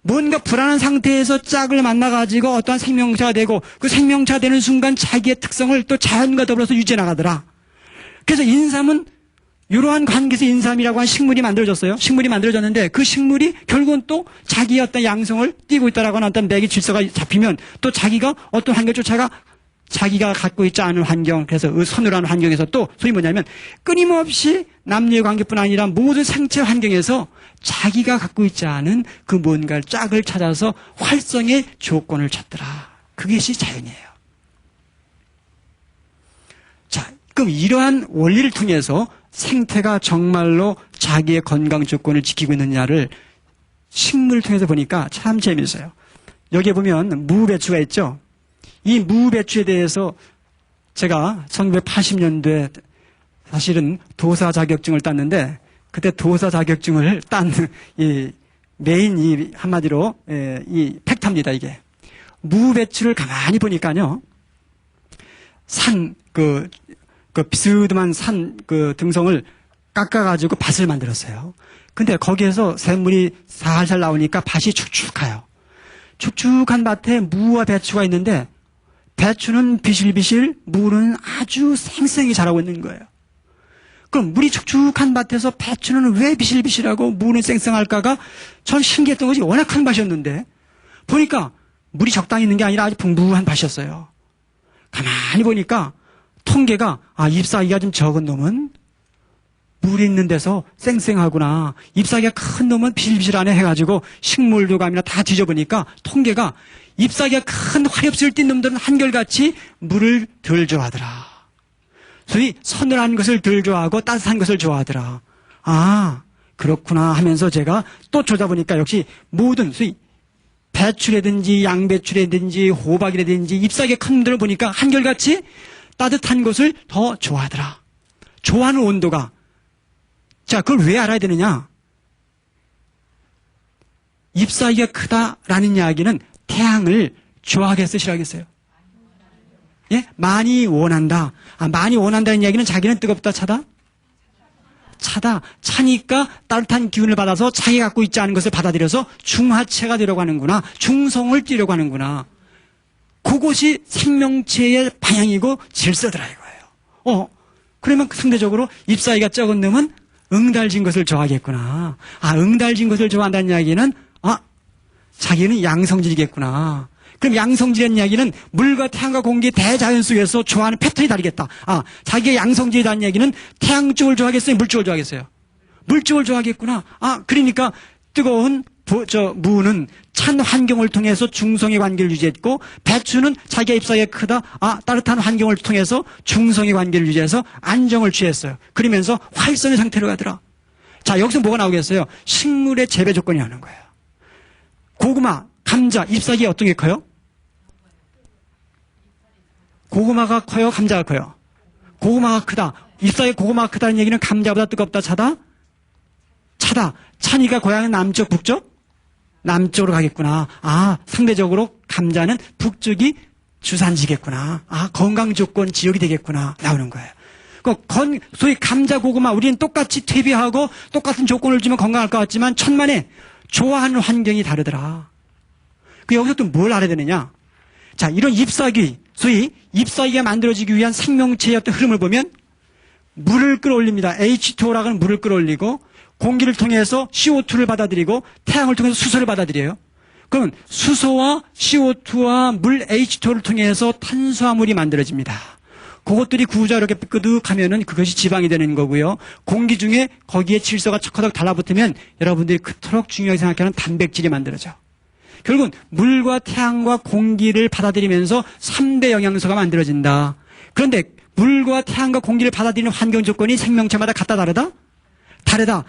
뭔가 불안한 상태에서 짝을 만나가지고 어떠한 생명체가 되고 그 생명체가 되는 순간 자기의 특성을 또 자연과 더불어서 유지해 나가더라. 그래서 인삼은 이러한 관계에서 인삼이라고 한 식물이 만들어졌어요. 식물이 만들어졌는데 그 식물이 결국은 또 자기의 어떤 양성을 띠고 있다라고 하는 어떤 맥의 질서가 잡히면 또 자기가 어떤 환경을 쫓아가 자기가 갖고 있지 않은 환경, 그래서 그 서늘한 환경에서 또 소위 뭐냐면 끊임없이 남녀의 관계뿐 아니라 모든 생체 환경에서 자기가 갖고 있지 않은 그 뭔가를 짝을 찾아서 활성의 조건을 찾더라. 그것이 자연이에요. 자, 그럼 이러한 원리를 통해서 생태가 정말로 자기의 건강 조건을 지키고 있느냐를 식물을 통해서 보니까 참 재미있어요. 여기에 보면 무배추가 있죠. 이 무배추에 대해서 제가 1980년도에 사실은 도사 자격증을 땄는데 그때 도사 자격증을 딴 이 메인 이 한마디로 이 팩트입니다. 이게 무배추를 가만히 보니까요 비스듬한 산 등성을 깎아가지고 밭을 만들었어요. 근데 거기에서 샘물이 살살 나오니까 밭이 축축해요. 축축한 밭에 무와 배추가 있는데 배추는 비실비실, 무는 아주 생생히 자라고 있는 거예요. 그럼 물이 축축한 밭에서 배추는 왜 비실비실하고 무는 쌩쌩할까가 전 신기했던 것이 워낙 큰 밭이었는데 보니까 물이 적당히 있는 게 아니라 아주 풍부한 밭이었어요. 가만히 보니까 통계가 잎사귀가 좀 적은 놈은 물이 있는 데서 쌩쌩하구나. 잎사귀가 큰 놈은 비실비실하네 해가지고 식물도감이나 다 뒤져보니까 통계가 잎사귀가 큰 화렵수를 띈 놈들은 한결같이 물을 덜 좋아하더라. 소위 서늘한 것을 덜 좋아하고 따뜻한 것을 좋아하더라. 그렇구나 하면서 제가 또 찾아보니까 역시 모든 소위 배추라든지 양배추라든지 호박이라든지 잎사귀가 큰 놈들을 보니까 한결같이 따뜻한 것을 더 좋아하더라. 좋아하는 온도가. 자, 그걸 왜 알아야 되느냐? 잎사귀가 크다라는 이야기는 태양을 좋아하겠어요, 싫어하겠어요? 예? 많이 원한다. 많이 원한다는 이야기는 자기는 뜨겁다, 차다? 차다. 차니까 따뜻한 기운을 받아서 자기가 갖고 있지 않은 것을 받아들여서 중하체가 되려고 하는구나. 중성을 띠려고 하는구나. 그것이 생명체의 방향이고 질서더라 이거예요. 그러면 상대적으로 잎사귀가 적은 놈은 응달진 것을 좋아하겠구나. 응달진 것을 좋아한다는 이야기는 자기는 양성질이겠구나. 그럼 양성질이라는 이야기는 물과 태양과 공기 대자연 속에서 좋아하는 패턴이 다르겠다. 자기가 양성질이라는 이야기는 태양 쪽을 좋아하겠어요? 물 쪽을 좋아하겠어요? 물 쪽을 좋아하겠구나. 그러니까 뜨거운 무는 찬 환경을 통해서 중성의 관계를 유지했고, 배추는 자기가 잎사귀가 크다. 따뜻한 환경을 통해서 중성의 관계를 유지해서 안정을 취했어요. 그러면서 활성의 상태로 가더라. 자, 여기서 뭐가 나오겠어요? 식물의 재배 조건이 나오는 거예요. 고구마, 감자, 잎사귀 어떤 게 커요? 고구마가 커요? 감자가 커요? 고구마가 크다. 잎사귀 고구마가 크다는 얘기는 감자보다 뜨겁다, 차다? 차다. 차니까 고향은 남쪽, 북쪽? 남쪽으로 가겠구나. 상대적으로 감자는 북쪽이 주산지겠구나. 건강 조건 지역이 되겠구나. 나오는 거예요. 소위 감자, 고구마, 우리는 똑같이 퇴비하고 똑같은 조건을 주면 건강할 것 같지만 천만에 좋아하는 환경이 다르더라. 여기서 또 뭘 알아야 되느냐? 자, 이런 잎사귀, 소위 잎사귀가 만들어지기 위한 생명체의 어떤 흐름을 보면 물을 끌어올립니다. H2O라고 하는 물을 끌어올리고 공기를 통해서 CO2를 받아들이고 태양을 통해서 수소를 받아들여요. 그러면 수소와 CO2와 물 H2O를 통해서 탄수화물이 만들어집니다. 그것들이 구조가 이렇게 삐끄덕하면은 그것이 지방이 되는 거고요. 공기 중에 거기에 질소가 척커덕 달라붙으면 여러분들이 그토록 중요하게 생각하는 단백질이 만들어져. 결국은 물과 태양과 공기를 받아들이면서 3대 영양소가 만들어진다. 그런데 물과 태양과 공기를 받아들이는 환경 조건이 생명체마다 같다 다르다? 다르다.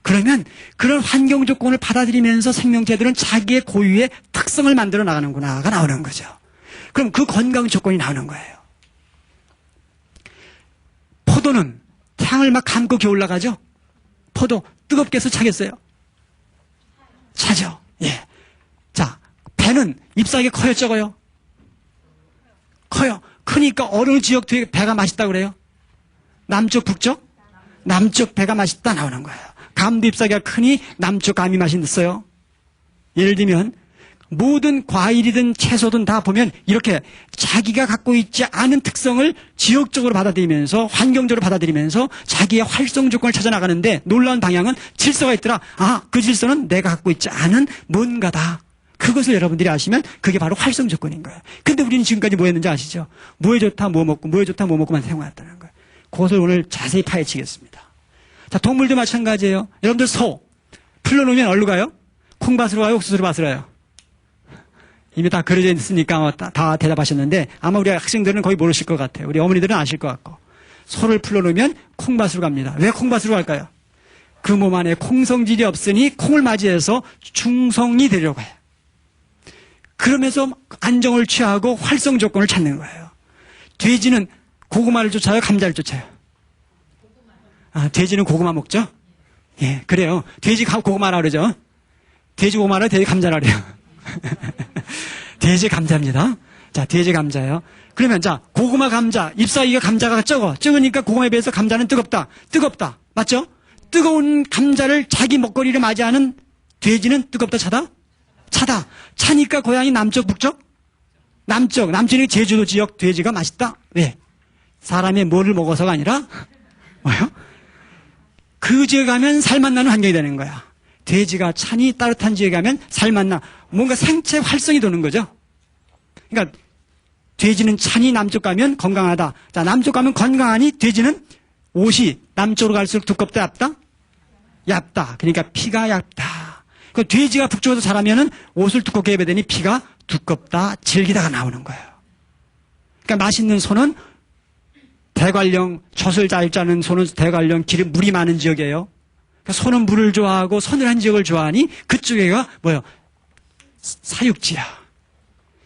그러면 그런 환경 조건을 받아들이면서 생명체들은 자기의 고유의 특성을 만들어 나가는구나가 나오는 거죠. 그럼 그 건강 조건이 나오는 거예요. 포도는 태양을 막 감고 기어 올라가죠? 포도 뜨겁게 해서 차겠어요? 차죠. 예. 자, 배는 잎사귀가 커요, 적어요? 커요. 크니까 어느 지역 뒤에 배가 맛있다고 그래요? 남쪽, 북쪽? 남쪽 배가 맛있다 나오는 거예요. 감도 잎사귀가 크니 남쪽 감이 맛있어요. 예를 들면 모든 과일이든 채소든 다 보면 이렇게 자기가 갖고 있지 않은 특성을 지역적으로 받아들이면서 환경적으로 받아들이면서 자기의 활성 조건을 찾아 나가는데 놀라운 방향은 질서가 있더라. 그 질서는 내가 갖고 있지 않은 뭔가다. 그것을 여러분들이 아시면 그게 바로 활성 조건인 거예요. 근데 우리는 지금까지 뭐 했는지 아시죠? 뭐에 좋다 뭐 먹고 뭐에 좋다 뭐 먹고만 생활했다는 거예요. 그것을 오늘 자세히 파헤치겠습니다. 자, 동물도 마찬가지예요. 여러분들 소 풀러놓으면 어디로 가요? 콩밭으로 가요? 옥수수로 밭으로 가요? 이미 다 그려져 있으니까 다 대답하셨는데 아마 우리 학생들은 거의 모르실 것 같아요. 우리 어머니들은 아실 것 같고. 소를 풀러놓으면 콩밭으로 갑니다. 왜 콩밭으로 갈까요? 그 몸 안에 콩성질이 없으니 콩을 맞이해서 중성이 되려고 해요. 그러면서 안정을 취하고 활성 조건을 찾는 거예요. 돼지는 고구마를 쫓아요? 감자를 쫓아요? 돼지는 고구마 먹죠? 예, 그래요. 돼지 고구마라 그러죠? 돼지 고구마라 돼지 감자라 그래요. 돼지 감자입니다. 자, 돼지 감자예요. 그러면 자, 고구마 감자, 잎사귀가 감자가 적으니까 고구마에 비해서 감자는 뜨겁다. 뜨겁다. 맞죠? 뜨거운 감자를 자기 먹거리를 맞이하는 돼지는 뜨겁다, 차다? 차다. 차니까 고향이 남쪽, 북쪽? 남쪽. 남쪽이 제주도 지역 돼지가 맛있다. 왜? 사람이 뭐를 먹어서가 아니라 뭐요? 그 지역에 가면 살맛 나는 환경이 되는 거야. 돼지가 찬이 따뜻한 지역에 가면 살맛 나. 뭔가 생체 활성이 도는 거죠. 그러니까 돼지는 찬이 남쪽 가면 건강하다. 자, 남쪽 가면 건강하니 돼지는 옷이 남쪽으로 갈수록 두껍다, 얇다? 얇다. 그러니까 피가 얇다. 그 돼지가 북쪽에서 자라면은 옷을 두껍게 입어야 되니 피가 두껍다, 질기다가 나오는 거예요. 그러니까 맛있는 소는 대관령, 젖을 잘 짜는 소는 대관령, 기름, 물이 많은 지역이에요. 그러니까 소는 물을 좋아하고 서늘한 지역을 좋아하니 그쪽에가 뭐예요? 사육지야.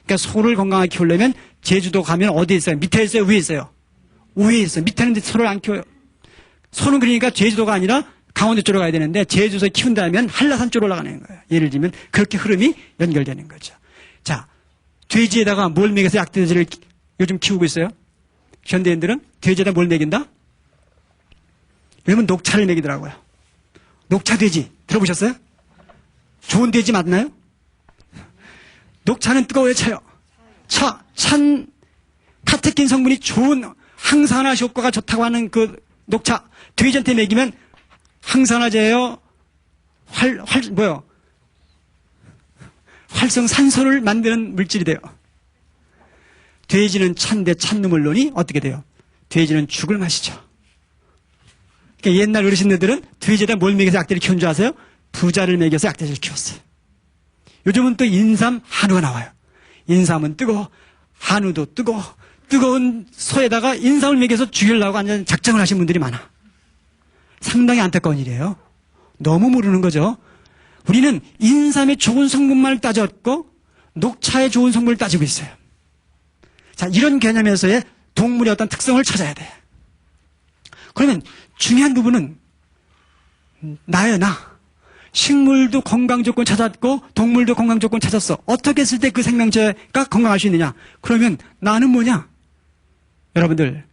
그러니까 소를 건강하게 키우려면 제주도 가면 어디에 있어요? 밑에 있어요? 위에 있어요? 위에 있어요. 밑에는 소를 안 키워요. 소는 그러니까 제주도가 아니라 강원도 쪽으로 가야 되는데 제주도에 키운다면 한라산 쪽으로 올라가는 거예요. 예를 들면 그렇게 흐름이 연결되는 거죠. 자, 돼지에다가 뭘 먹여서 약돼지를 요즘 키우고 있어요? 현대인들은 돼지에다 뭘 먹인다? 요즘은 녹차를 먹이더라고요. 녹차돼지 들어보셨어요? 좋은 돼지 맞나요? 녹차는 뜨거워요, 차요? 찬 카테킨 성분이 좋은 항산화 효과가 좋다고 하는 그 녹차 돼지한테 먹이면 항산화제예요. 활성산소를 만드는 물질이 돼요. 돼지는 찬데 찬눈을 놓으니 어떻게 돼요? 돼지는 죽을 마시죠. 그러니까 옛날 어르신들은 돼지에다 뭘 먹여서 약대를 키운 줄 아세요? 부자를 먹여서 약대를 키웠어요. 요즘은 또 인삼, 한우가 나와요. 인삼은 뜨거워, 한우도 뜨거워, 뜨거운 소에다가 인삼을 먹여서 죽이려고 완전 작정을 하신 분들이 많아. 상당히 안타까운 일이에요. 너무 모르는 거죠. 우리는 인삼의 좋은 성분만을 따졌고 녹차의 좋은 성분을 따지고 있어요. 자, 이런 개념에서의 동물의 어떤 특성을 찾아야 돼. 그러면 중요한 부분은 나예요, 나. 식물도 건강 조건 찾았고 동물도 건강 조건 찾았어. 어떻게 했을 때 그 생명체가 건강할 수 있느냐? 그러면 나는 뭐냐? 여러분들,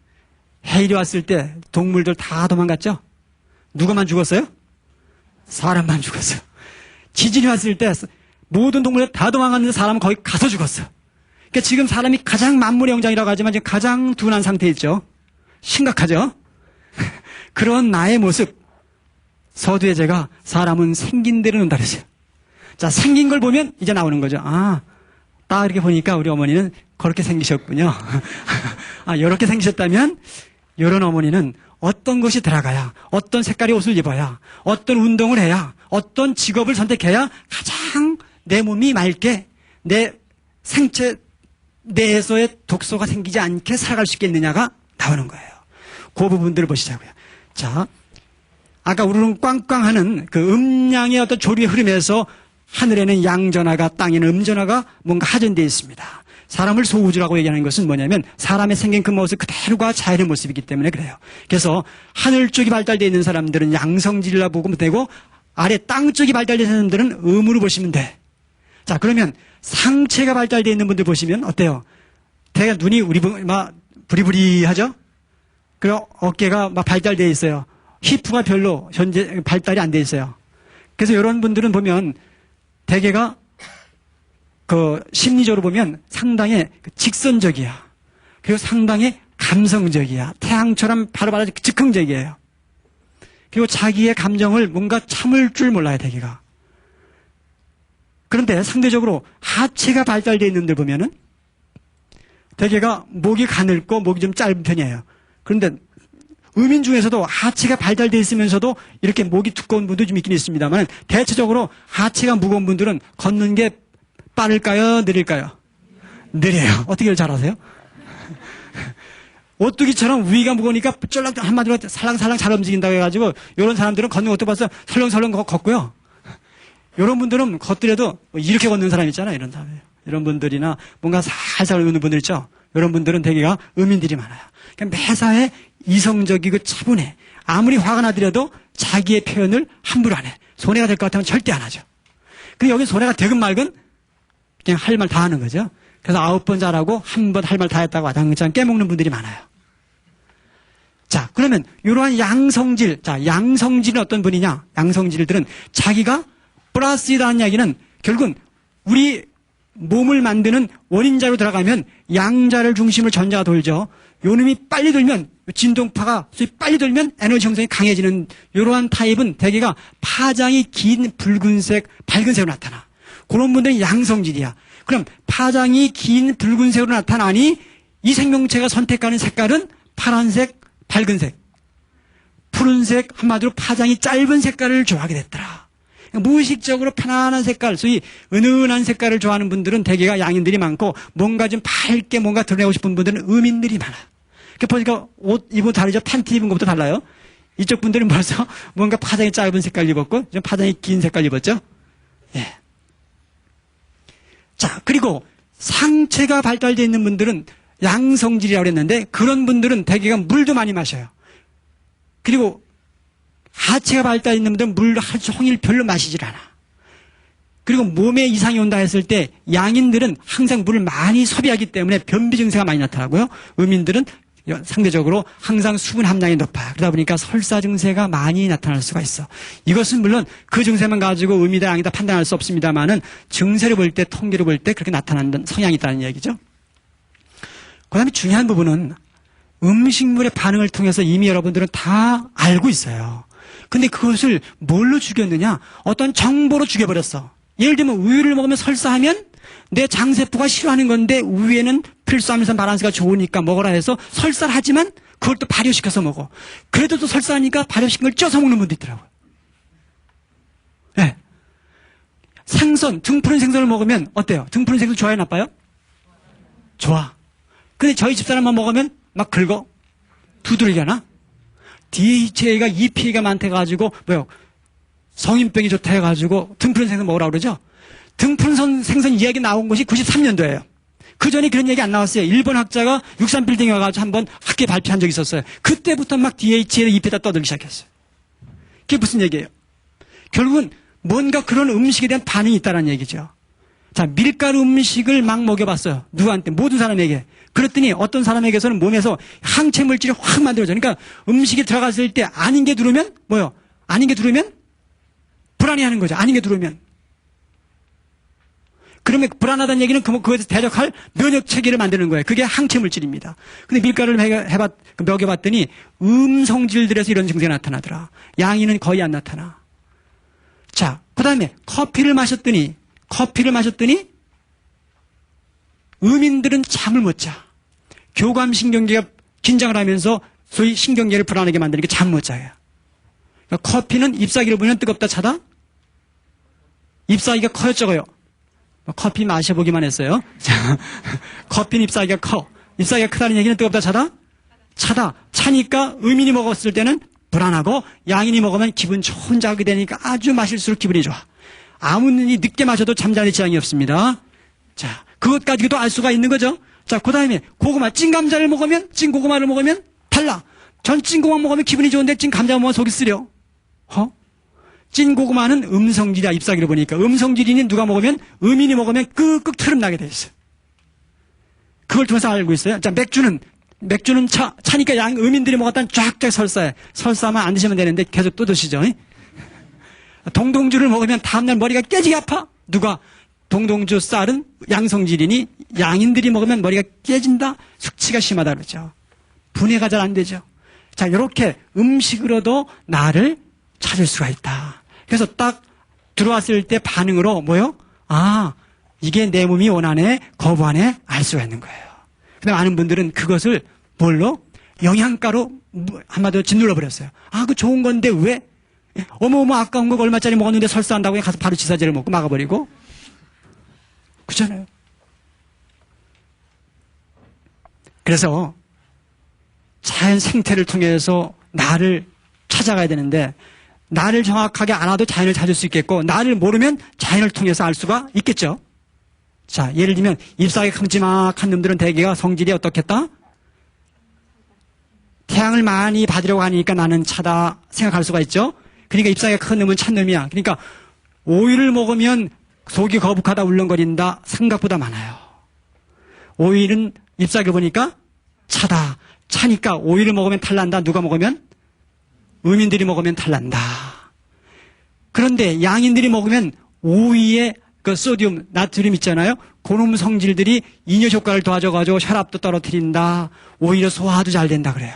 해일이 왔을 때 동물들 다 도망갔죠? 누가만 죽었어요? 사람만 죽었어요. 지진이 왔을 때 모든 동물들 다 도망갔는데 사람은 거기 가서 죽었어. 그러니까 지금 사람이 가장 만물의 영장이라고 하지만 지금 가장 둔한 상태에 있죠. 심각하죠? 그런 나의 모습. 서두에 제가 사람은 생긴 대로 논다 그랬어요. 자, 생긴 걸 보면 이제 나오는 거죠. 아, 딱 이렇게 보니까 우리 어머니는 그렇게 생기셨군요. 아, 이렇게 생기셨다면 이런 어머니는 어떤 것이 들어가야, 어떤 색깔의 옷을 입어야, 어떤 운동을 해야, 어떤 직업을 선택해야 가장 내 몸이 맑게 내 생체 내에서의 독소가 생기지 않게 살아갈 수 있겠느냐가 나오는 거예요. 그 부분들을 보시자고요. 자, 아까 우르릉 꽝꽝하는 그 음양의 어떤 조류의 흐름에서 하늘에는 양전하가 땅에는 음전하가 뭔가 하전되어 있습니다. 사람을 소우주라고 얘기하는 것은 뭐냐면 사람의 생긴 그 모습 그대로가 자연의 모습이기 때문에 그래요. 그래서 하늘 쪽이 발달되어 있는 사람들은 양성질이라 보면 되고 아래 땅 쪽이 발달된 사람들은 음으로 보시면 돼. 자, 그러면 상체가 발달되어 있는 분들 보시면 어때요? 대가 눈이 막 부리부리하죠? 그리고 어깨가 막 발달되어 있어요. 히프가 별로 현재 발달이 안 돼 있어요. 그래서 이런 분들은 보면 대개가 그 심리적으로 보면 상당히 직선적이야. 그리고 상당히 감성적이야. 태양처럼 바로바로 즉흥적이에요. 그리고 자기의 감정을 뭔가 참을 줄 몰라요, 대개가. 그런데 상대적으로 하체가 발달되어 있는 분들 보면은 대개가 목이 가늘고 목이 좀 짧은 편이에요. 그런데 의민 중에서도 하체가 발달되어 있으면서도 이렇게 목이 두꺼운 분도 좀 있긴 있습니다만 대체적으로 하체가 무거운 분들은 걷는 게 빠를까요? 느릴까요? 느려요. 어떻게 잘하세요? 오뚜기처럼 위가 무거우니까 쫄랑 한마디로 살랑살랑 잘 움직인다고 해가지고 이런 사람들은 걷는 것도 봐서 설렁설렁 걷고요. 이런 분들은 걷더라도 이렇게 걷는 사람 있잖아요. 이런 사람이에요. 이런 분들이나 뭔가 살살 걷는 분들 있죠. 이런 분들은 대개가 의민들이 많아요. 그러니까 매사에 이성적이고 차분해. 아무리 화가 나더라도 자기의 표현을 함부로 안 해. 손해가 될 것 같으면 절대 안 하죠. 근데 여기 손해가 되건 말건 그냥 할 말 다 하는 거죠. 그래서 9번 잘하고 한 번 할 말 다 했다고 와장창 깨먹는 분들이 많아요. 자, 그러면 이러한 양성질. 자, 양성질은 어떤 분이냐? 양성질들은 자기가 플러스이라는 이야기는 결국은 우리 몸을 만드는 원인자로 들어가면 양자를 중심으로 전자가 돌죠. 요 놈이 빨리 돌면 진동파가 빨리 돌면 에너지 형성이 강해지는 이러한 타입은 대개가 파장이 긴 붉은색, 밝은색으로 나타나. 그런 분들은 양성질이야. 그럼 파장이 긴 붉은색으로 나타나니 이 생명체가 선택하는 색깔은 파란색, 밝은색, 푸른색, 한마디로 파장이 짧은 색깔을 좋아하게 됐더라. 무의식적으로 편안한 색깔, 소위 은은한 색깔을 좋아하는 분들은 대개가 양인들이 많고 뭔가 좀 밝게 뭔가 드러내고 싶은 분들은 음인들이 많아. 그러니까 보니까 옷 입은 다르죠? 팬티 입은 것부터 달라요. 이쪽 분들은 벌써 뭔가 파장이 짧은 색깔 입었고 좀 파장이 긴 색깔 입었죠? 예. 자, 그리고 상체가 발달되어 있는 분들은 양성질이라고 그랬는데 그런 분들은 대개가 물도 많이 마셔요. 그리고 하체가 발달 있는 분들은 물을 하루 종일 별로 마시질 않아. 그리고 몸에 이상이 온다 했을 때 양인들은 항상 물을 많이 소비하기 때문에 변비 증세가 많이 나타나고요. 음인들은 상대적으로 항상 수분 함량이 높아요. 그러다 보니까 설사 증세가 많이 나타날 수가 있어. 이것은 물론 그 증세만 가지고 음이다 양이다 판단할 수 없습니다만은 증세를 볼 때 통계를 볼 때 그렇게 나타나는 성향이 있다는 얘기죠. 그 다음에 중요한 부분은 음식물의 반응을 통해서 이미 여러분들은 다 알고 있어요. 근데 그것을 뭘로 죽였느냐? 어떤 정보로 죽여버렸어. 예를 들면 우유를 먹으면 설사하면 내 장세포가 싫어하는 건데 우유에는 필수아민산 바란스가 좋으니까 먹으라 해서 설사를 하지만 그걸 또 발효시켜서 먹어. 그래도 또 설사하니까 발효시킨 걸 쪄서 먹는 분도 있더라고요. 네. 생선, 등푸른 생선을 먹으면 어때요? 등푸른 생선 좋아요, 나빠요? 좋아. 근데 저희 집사람만 먹으면 막 긁어. 두드리려나? DHA가 EPA가 많대 가지고 성인병이 좋다 해가지고 등푸른 생선 먹으라고 그러죠. 등푸른 생선 이야기 나온 것이 93년도예요. 그 전에 그런 얘기 안 나왔어요. 일본 학자가 63빌딩에 와가지고 한번 학회 발표한 적이 있었어요. 그때부터 막 DHA, EPA다 떠들기 시작했어요. 그게 무슨 얘기예요? 결국은 뭔가 그런 음식에 대한 반응이 있다는 얘기죠. 자, 밀가루 음식을 막 먹여봤어요. 누구한테? 모든 사람에게. 그랬더니 어떤 사람에게서는 몸에서 항체 물질이 확 만들어져. 그러니까 음식이 들어갔을 때 아닌 게 들어오면 뭐요? 아닌 게 들어오면 불안해하는 거죠. 아닌 게 들어오면. 그러면 불안하다는 얘기는 그것에서 대적할 면역 체계를 만드는 거예요. 그게 항체 물질입니다. 근데 밀가루를 먹여봤더니 음성질들에서 이런 증세가 나타나더라. 양이는 거의 안 나타나. 자, 그 다음에 커피를 마셨더니 음인들은 잠을 못 자. 교감신경계가 긴장을 하면서 소위 신경계를 불안하게 만드는 게 잠 못 자요. 그러니까 커피는 잎사귀를 보면 뜨겁다 차다? 잎사귀가 커요, 적어요? 커피 마셔보기만 했어요. 자, 커피는 잎사귀가 커. 잎사귀가 크다는 얘기는 뜨겁다 차다? 차다. 차니까 음인이 먹었을 때는 불안하고 양인이 먹으면 기분 좋은 자극이 되니까 아주 마실수록 기분이 좋아. 아무리 늦게 마셔도 잠자리 지장이 없습니다. 자, 그것 가지고도 알 수가 있는 거죠. 자, 그 다음에 고구마, 찐감자를 먹으면, 찐고구마를 먹으면 달라. 전 찐고구마 먹으면 기분이 좋은데 찐감자 먹으면 속이 쓰려. 찐고구마는 음성질이야, 잎사귀를 보니까. 음성질이니 누가 먹으면, 음인이 먹으면 끄끄 트름 나게 돼 있어요. 그걸 통해서 알고 있어요. 자, 맥주는 차니까 음인들이 먹었다는 쫙쫙 설사해. 설사만 안 드시면 되는데 계속 또 드시죠. 동동주를 먹으면 다음날 머리가 깨지게 아파. 누가? 동동주 쌀은 양성질이니 양인들이 먹으면 머리가 깨진다. 숙취가 심하다 그러죠. 분해가 잘 안 되죠. 자, 이렇게 음식으로도 나를 찾을 수가 있다. 그래서 딱 들어왔을 때 반응으로 아, 이게 내 몸이 원하네, 거부하네 알 수가 있는 거예요. 근데 많은 분들은 그것을 뭘로? 영양가로 한마디로 짓눌러 버렸어요. 아, 그 좋은 건데 왜? 어머어머 아까운 거 얼마짜리 먹었는데 설사한다고 그냥 가서 바로 지사제를 먹고 막아버리고. 그렇잖아요. 그래서 자연 생태를 통해서 나를 찾아가야 되는데 나를 정확하게 알아도 자연을 찾을 수 있겠고 나를 모르면 자연을 통해서 알 수가 있겠죠. 자, 예를 들면 잎사귀 큼지막한 놈들은 대개가 성질이 어떻겠다? 태양을 많이 받으려고 하니까 나는 차다 생각할 수가 있죠. 그러니까 잎사귀가 큰 놈은 찬 놈이야. 그러니까 오이를 먹으면 속이 거북하다 울렁거린다 생각보다 많아요. 오이는 잎사귀 보니까 차다. 차니까 오이를 먹으면 탈난다. 누가 먹으면? 음인들이 먹으면 탈난다. 그런데 양인들이 먹으면 오이에 그 소디움, 나트륨 있잖아요. 그놈 성질들이 이뇨 효과를 도와줘가지고 혈압도 떨어뜨린다. 오히려 소화도 잘 된다 그래요.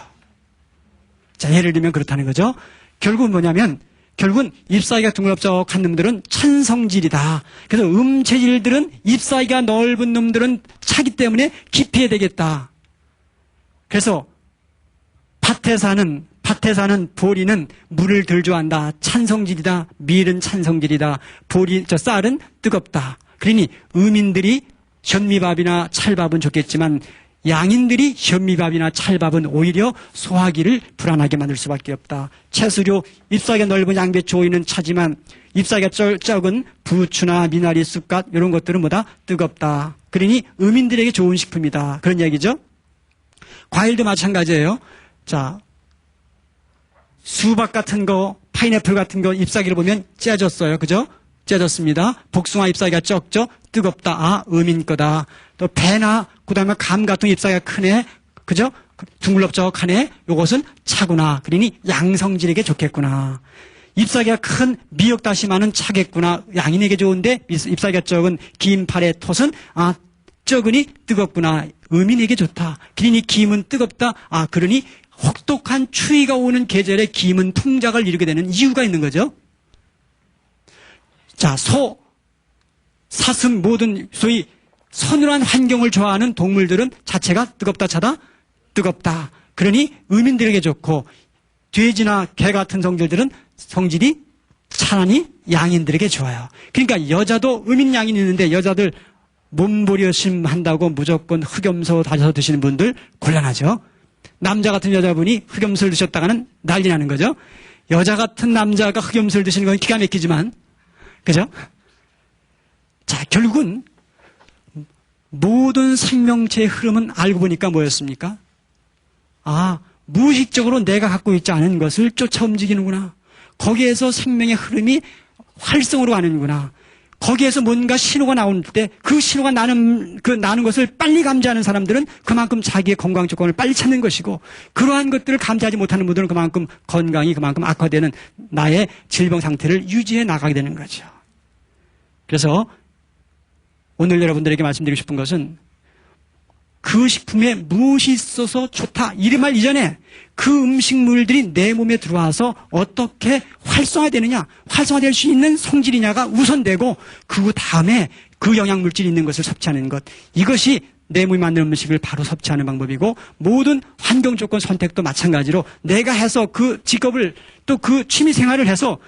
자, 예를 들면 그렇다는 거죠. 결국은 뭐냐면 결국은 잎사귀가 둥그럽적한 놈들은 찬성질이다. 그래서 음체질들은 잎사귀가 넓은 놈들은 차기 때문에 기피해야 되겠다. 그래서 밭에 사는 보리는 물을 덜 좋아한다. 찬성질이다. 밀은 찬성질이다. 쌀은 뜨겁다. 그러니 음인들이 현미밥이나 찰밥은 좋겠지만 양인들이 현미밥이나 찰밥은 오히려 소화기를 불안하게 만들 수밖에 없다. 채수류, 잎사귀가 넓은 양배추 오이는 차지만 잎사귀가 적은 부추나 미나리, 쑥갓 이런 것들은 뭐다? 뜨겁다. 그러니 음인들에게 좋은 식품이다. 그런 얘기죠. 과일도 마찬가지예요. 자, 수박 같은 거, 파인애플 같은 거 잎사귀를 보면 째졌어요. 그죠? 째졌습니다. 복숭아 잎사귀가 적죠? 뜨겁다. 아, 음인 거다. 또 배나 그다음에 감 같은 잎사귀가 크네. 그죠? 둥글럭적하네. 요것은 차구나. 그러니 양성질에게 좋겠구나. 잎사귀가 큰 미역다시 많은 차겠구나. 양인에게 좋은데 잎사귀가 적은 긴 팔의 톳은 아, 적으니 뜨겁구나. 음인에게 좋다. 그러니 김은 뜨겁다. 아, 그러니 혹독한 추위가 오는 계절에 김은 풍작을 이루게 되는 이유가 있는 거죠. 자, 소, 사슴 모든 소위 서늘한 환경을 좋아하는 동물들은 자체가 뜨겁다 차다? 뜨겁다. 그러니 음인들에게 좋고 돼지나 개 같은 성질들은 성질이 차라리 양인들에게 좋아요. 그러니까 여자도 음인 양인이 있는데 여자들 몸부려심 한다고 무조건 흑염소 다져서 드시는 분들 곤란하죠. 남자 같은 여자분이 흑염소를 드셨다가는 난리 나는 거죠. 여자 같은 남자가 흑염소를 드시는 건 기가 막히지만, 그죠? 자, 결국은 모든 생명체의 흐름은 알고 보니까 뭐였습니까? 아, 무의식적으로 내가 갖고 있지 않은 것을 쫓아 움직이는구나. 거기에서 생명의 흐름이 활성으로 가는구나. 거기에서 뭔가 신호가 나올 때 그 신호가 나는 것을 빨리 감지하는 사람들은 그만큼 자기의 건강 조건을 빨리 찾는 것이고 그러한 것들을 감지하지 못하는 분들은 그만큼 건강이 그만큼 악화되는 나의 질병 상태를 유지해 나가게 되는 거죠. 그래서 오늘 여러분들에게 말씀드리고 싶은 것은 그 식품에 무엇이 있어서 좋다. 이 말 이전에 그 음식물들이 내 몸에 들어와서 어떻게 활성화되느냐, 활성화될 수 있는 성질이냐가 우선되고 그 다음에 그 영양물질이 있는 것을 섭취하는 것. 이것이 내 몸에 맞는 음식을 바로 섭취하는 방법이고 모든 환경 조건 선택도 마찬가지로 내가 해서 그 직업을 또 그 취미 생활을 해서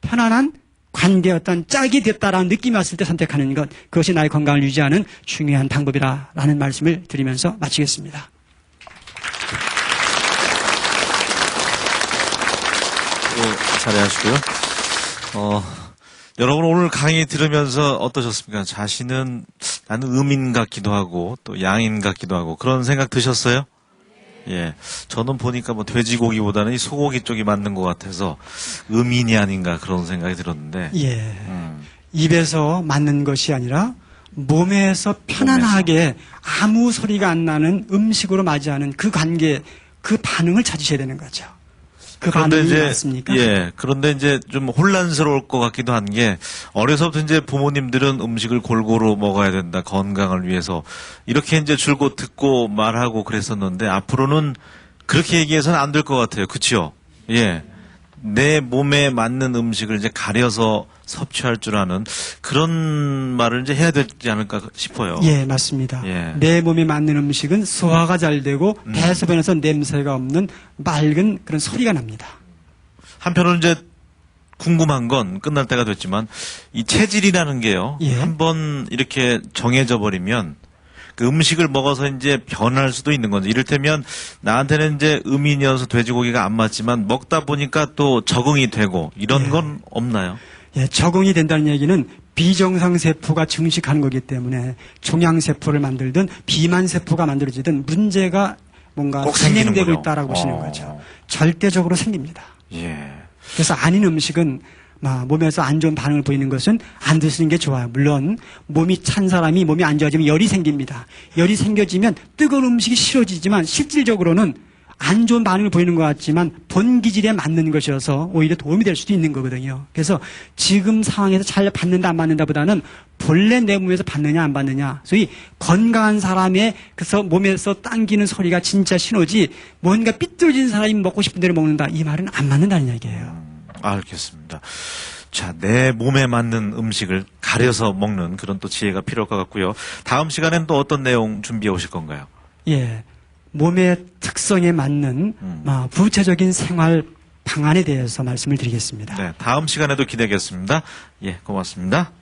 편안한 관계 어떤 짝이 됐다라는 느낌이 왔을 때 선택하는 것. 그것이 나의 건강을 유지하는 중요한 방법이라는 말씀을 드리면서 마치겠습니다. 잘하시고요. 여러분 오늘 강의 들으면서 어떠셨습니까? 자신은 나는 음인 같기도 하고 또 양인 같기도 하고 그런 생각 드셨어요? 예, 저는 보니까 뭐 돼지고기보다는 이 소고기 쪽이 맞는 것 같아서 음인이 아닌가 그런 생각이 들었는데. 예, 입에서 맞는 것이 아니라 몸에서 편안하게 아무 소리가 안 나는 음식으로 맞이하는 그 관계, 그 반응을 찾으셔야 되는 거죠. 그 반응이 맞습니까? 예, 그런데 이제 좀 혼란스러울 것 같기도 한 게 어려서부터 이제 부모님들은 음식을 골고루 먹어야 된다 건강을 위해서 이렇게 이제 줄곧 듣고 말하고 그랬었는데 앞으로는 그렇게 얘기해서는 안 될 것 같아요. 그렇죠? 예, 내 몸에 맞는 음식을 이제 가려서 섭취할 줄 아는 그런 말을 이제 해야 되지 않을까 싶어요. 예, 맞습니다. 예. 내 몸에 맞는 음식은 소화가 잘 되고 배소변에서 냄새가 없는 맑은 그런 소리가 납니다. 한편으로는 이제 궁금한 건 끝날 때가 됐지만 이 체질이라는 게요. 예. 한번 이렇게 정해져 버리면 그 음식을 먹어서 이제 변할 수도 있는 건데 이를테면 나한테는 이제 음인이어서 돼지고기가 안 맞지만 먹다 보니까 또 적응이 되고 이런 예. 건 없나요? 예, 적응이 된다는 얘기는 비정상 세포가 증식하는 거기 때문에 종양 세포를 만들든 비만 세포가 만들어지든 문제가 뭔가 꼭 진행되고 생기는군요. 있다라고 보시는 거죠. 절대적으로 생깁니다. 예. 그래서 아닌 음식은 몸에서 안 좋은 반응을 보이는 것은 안 드시는 게 좋아요. 물론 몸이 찬 사람이 몸이 안 좋아지면 열이 생깁니다. 열이 생겨지면 뜨거운 음식이 싫어지지만 실질적으로는 안 좋은 반응을 보이는 것 같지만 본 기질에 맞는 것이어서 오히려 도움이 될 수도 있는 거거든요. 그래서 지금 상황에서 잘 받는다 안 받는다보다는 본래 내 몸에서 받느냐 안 받느냐. 소위 건강한 사람의 그래서 몸에서 당기는 소리가 진짜 신호지 뭔가 삐뚤어진 사람이 먹고 싶은 대로 먹는다. 이 말은 안 맞는다는 얘기예요. 알겠습니다. 자, 내 몸에 맞는 음식을 가려서 먹는 그런 또 지혜가 필요할 것 같고요. 다음 시간엔 또 어떤 내용 준비해 오실 건가요? 예. 몸의 특성에 맞는 구체적인 생활 방안에 대해서 말씀을 드리겠습니다. 네, 다음 시간에도 기대하겠습니다. 예, 고맙습니다.